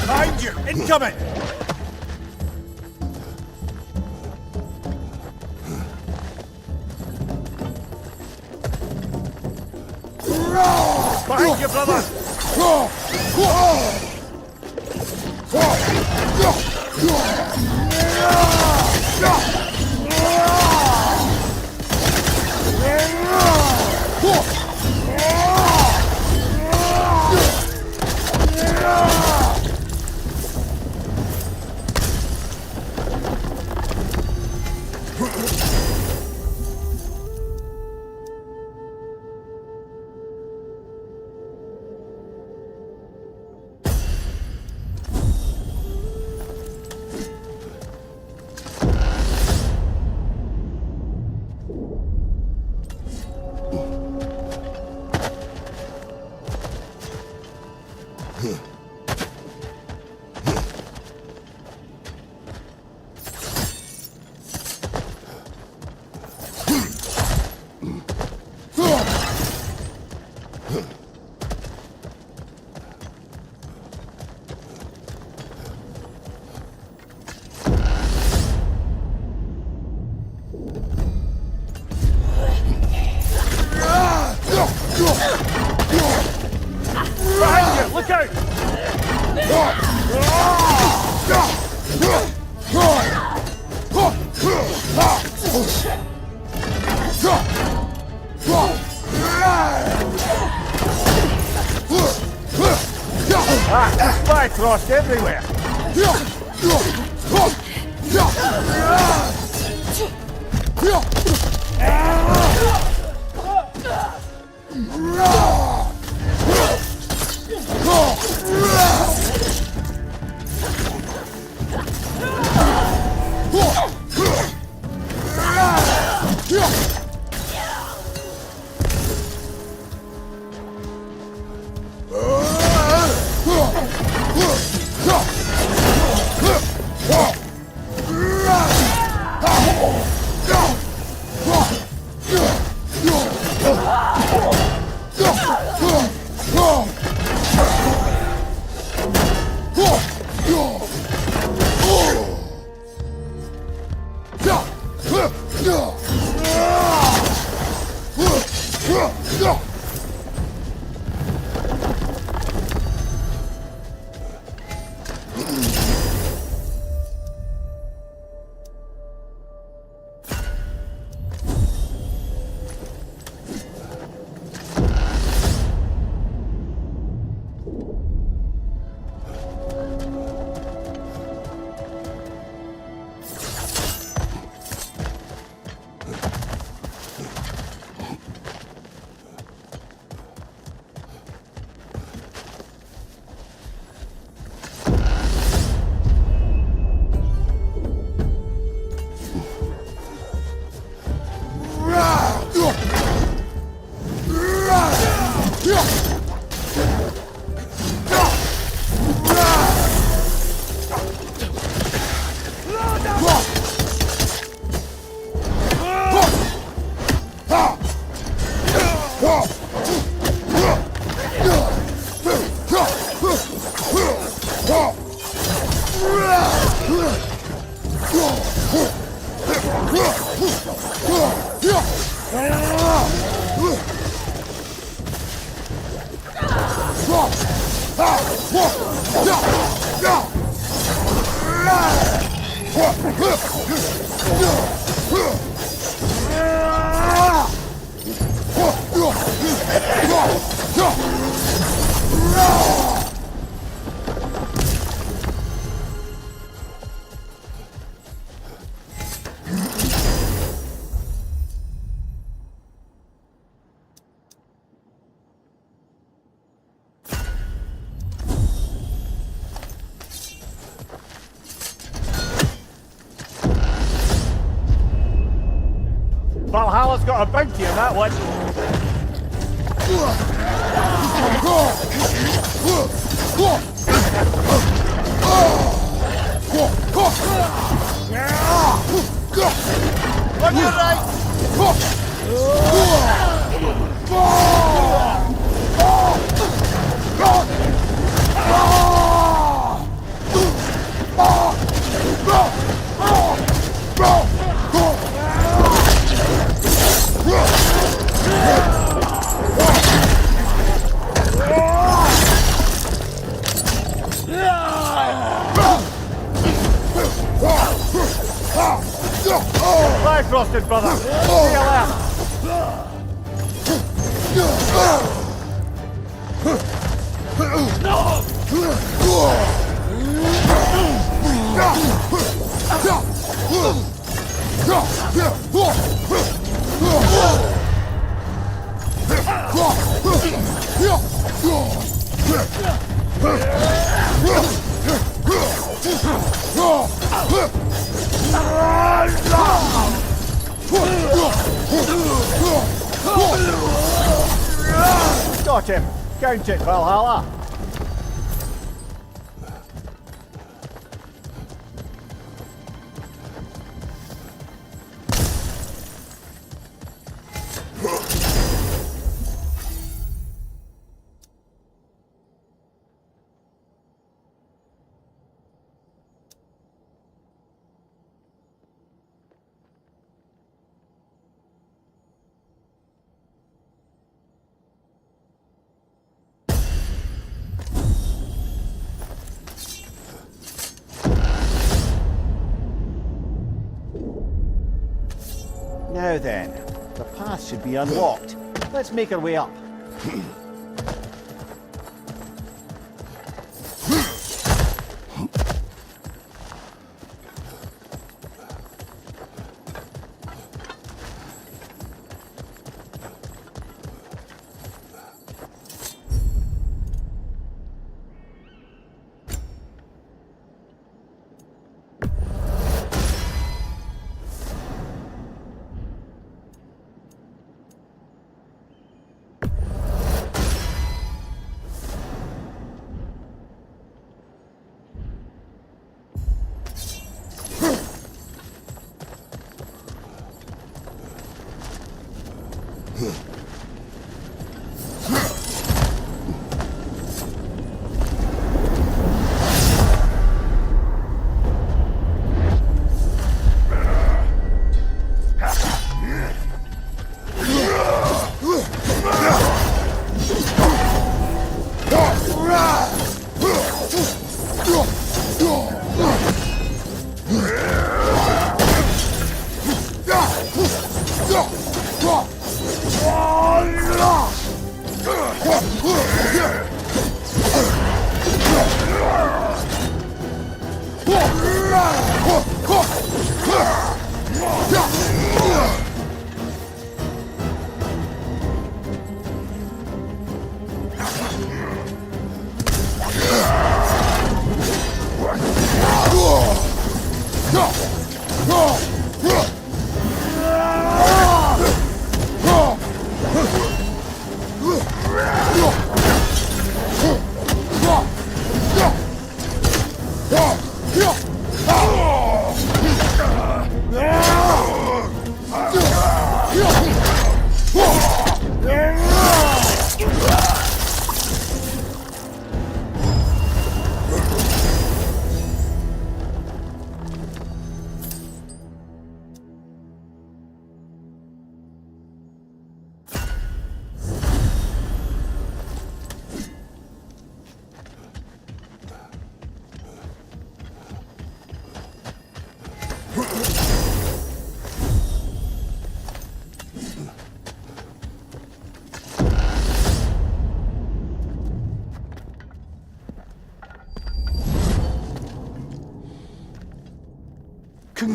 Behind you! Incoming! Behind you, brother! Behind you! Look out! Bifrost everywhere! Valhalla's got a bounty on that one. On your right! Fly frosted, brother! See you left! Got him! Count it, Valhalla! Now then, the path should be unlocked. Let's make our way up.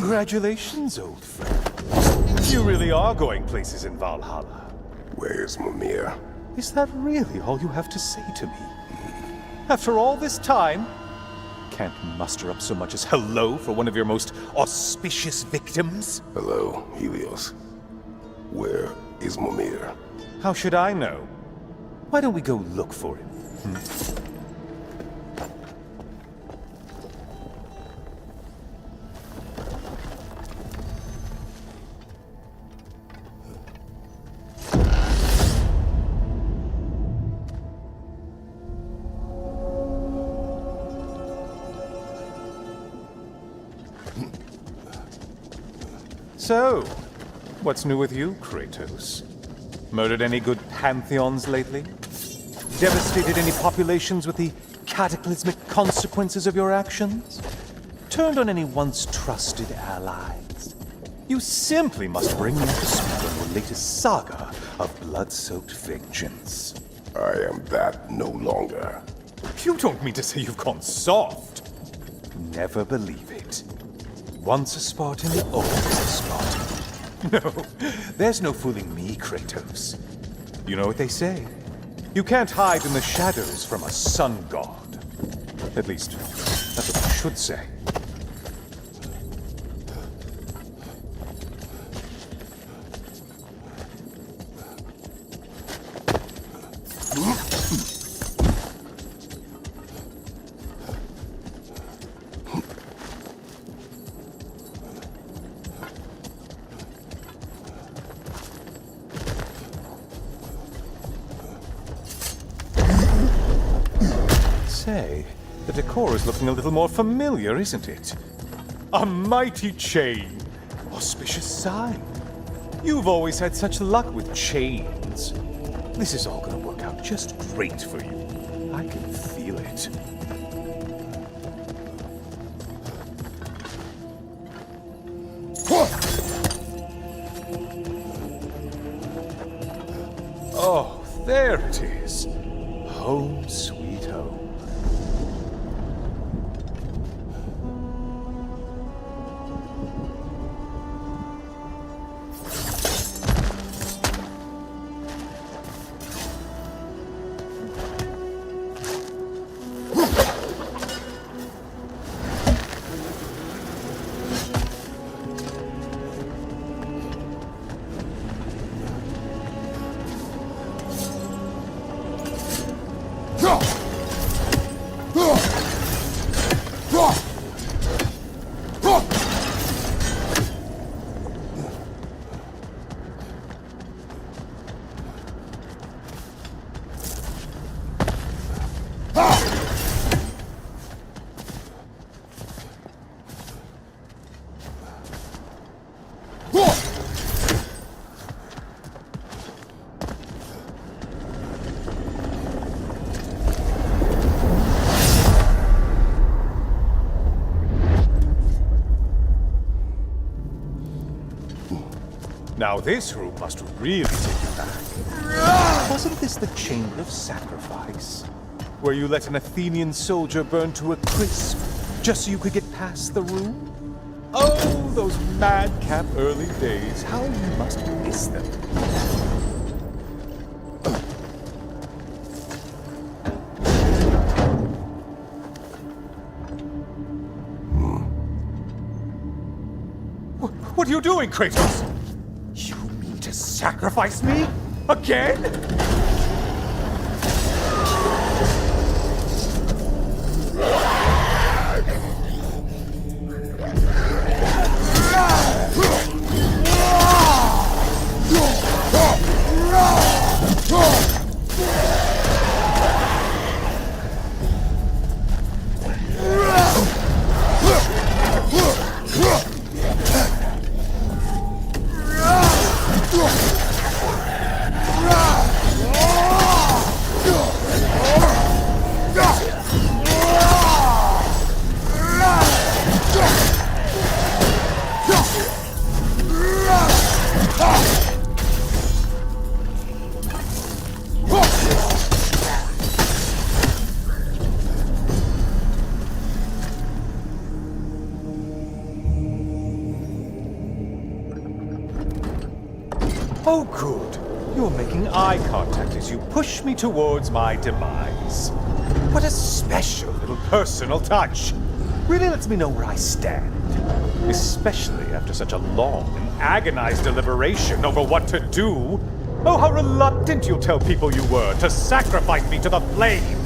Congratulations, old friend. You really are going places in Valhalla. Where's Mimir? Is that really all you have to say to me? After all this time, can't muster up so much as hello for one of your most auspicious victims? Hello, Helios. Where is Mimir? How should I know? Why don't we go look for him? So, what's new with you, Kratos? Murdered any good pantheons lately? Devastated any populations with the cataclysmic consequences of your actions? Turned on any once trusted allies? You simply must bring me up to speed on your latest saga of blood-soaked vengeance. I am that no longer. You don't mean to say you've gone soft? Never believe it. Once a Spartan, always a Spartan. No, there's no fooling me, Kratos. You know what they say? You can't hide in the shadows from a sun god. At least, that's what I should say. Say, the decor is looking a little more familiar, isn't it? A mighty chain. Auspicious sign. You've always had such luck with chains. This is all gonna work out just great for you. I can feel it. Oh, there it is. Home sweet home. Now this room must really take you back. Wasn't this the Chamber of Sacrifice? Where you let an Athenian soldier burn to a crisp, just so you could get past the room? Oh, those madcap early days. How you must miss them. What are you doing, Kratos? You mean to sacrifice me? Again? Oh, good. You're making eye contact as you push me towards my demise. What a special little personal touch. Really lets me know where I stand. Especially after such a long and agonized deliberation over what to do. Oh, how reluctant you'll tell people you were to sacrifice me to the flame.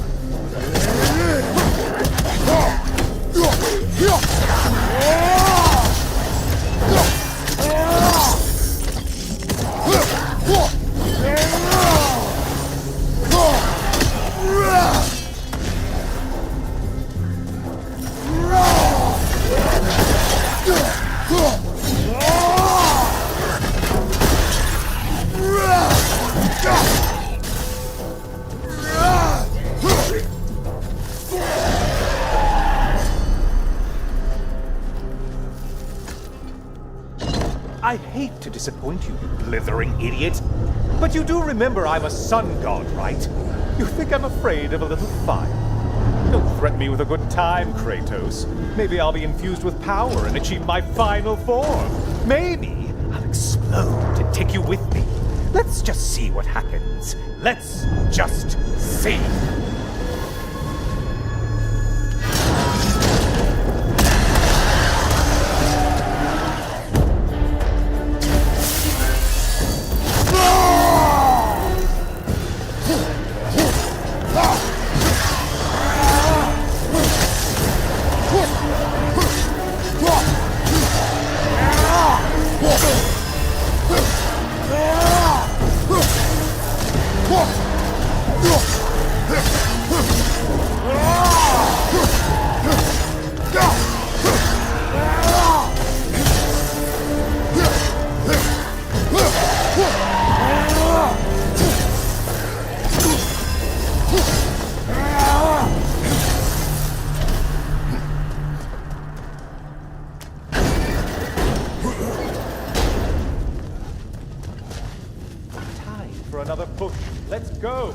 I hate to disappoint you, you blithering idiot. But you do remember I'm a sun god, right? You think I'm afraid of a little fire? Don't threaten me with a good time, Kratos. Maybe I'll be infused with power and achieve my final form. Maybe I'll explode and take you with me. Let's just see what happens. Let's just see. For another push. Let's go!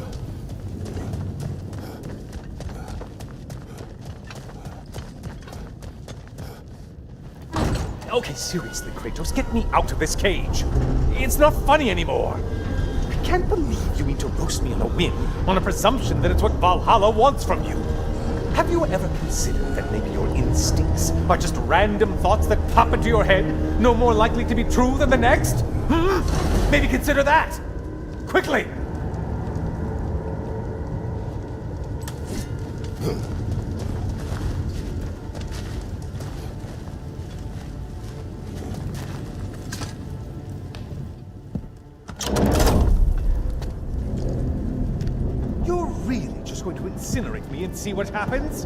Okay, seriously, Kratos, get me out of this cage. It's not funny anymore. I can't believe you mean to roast me on a whim, on a presumption that it's what Valhalla wants from you. Have you ever considered that maybe your instincts are just random thoughts that pop into your head, no more likely to be true than the next? Maybe consider that! Quickly! You're really just going to incinerate me and see what happens?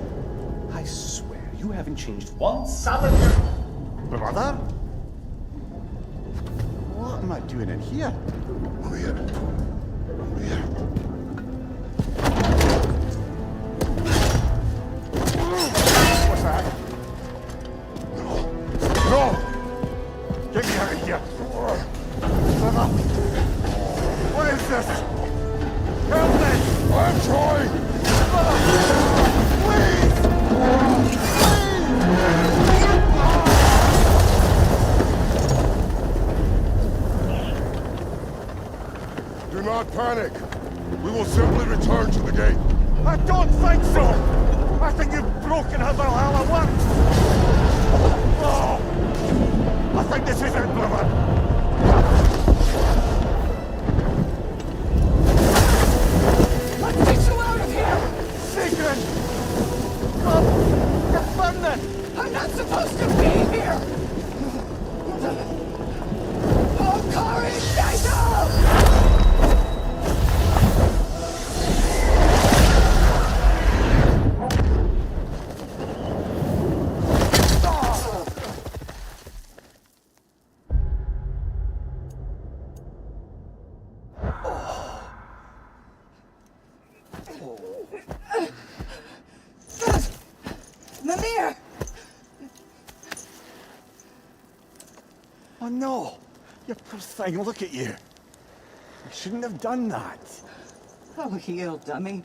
I swear, you haven't changed one solitary... Brother? What am I doing in here? Over here. Over here. What's that? No! No! Get me out of here! Brother! What is this? Help me! I'm trying! Do not panic. We will simply return to the gate. I don't think so! I think you've broken how Valhalla works! Oh! I think this is it, brother! Let's get you out of here! Sigrid! Come! You're burning! I'm not supposed to be here! Oh, courage, Kratos! Mimir! Oh no! You poor thing, look at you! You shouldn't have done that! Oh, heal, dummy.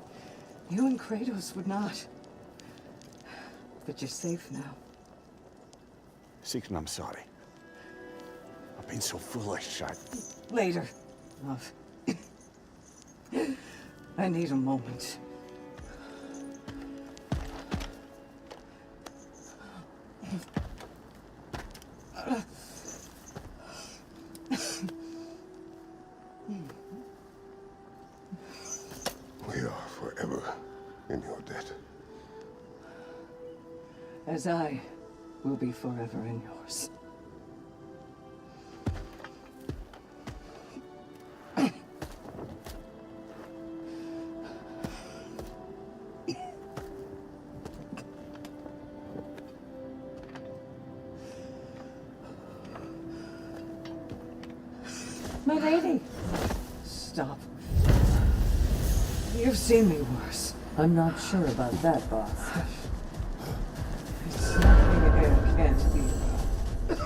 You and Kratos would not. But you're safe now. Secret, I'm sorry. I've been so foolish, Later. Love. I need a moment. We are forever in your debt. As I will be forever in yours. My lady! Stop. You've seen me worse. I'm not sure about that, boss. It's nothing air can't be.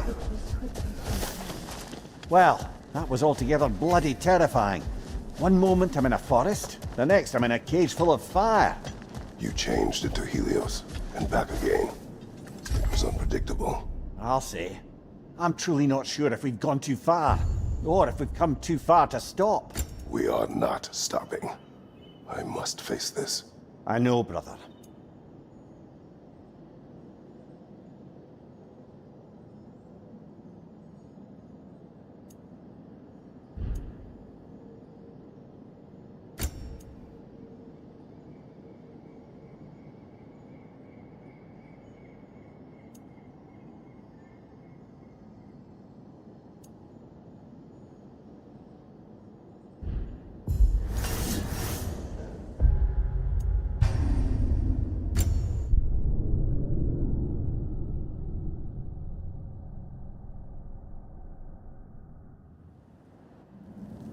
Well, that was altogether bloody terrifying. One moment I'm in a forest, the next I'm in a cage full of fire. You changed into Helios and back again. It was unpredictable. I'll say. I'm truly not sure if we've gone too far, or if we've come too far to stop. We are not stopping. I must face this. I know, brother.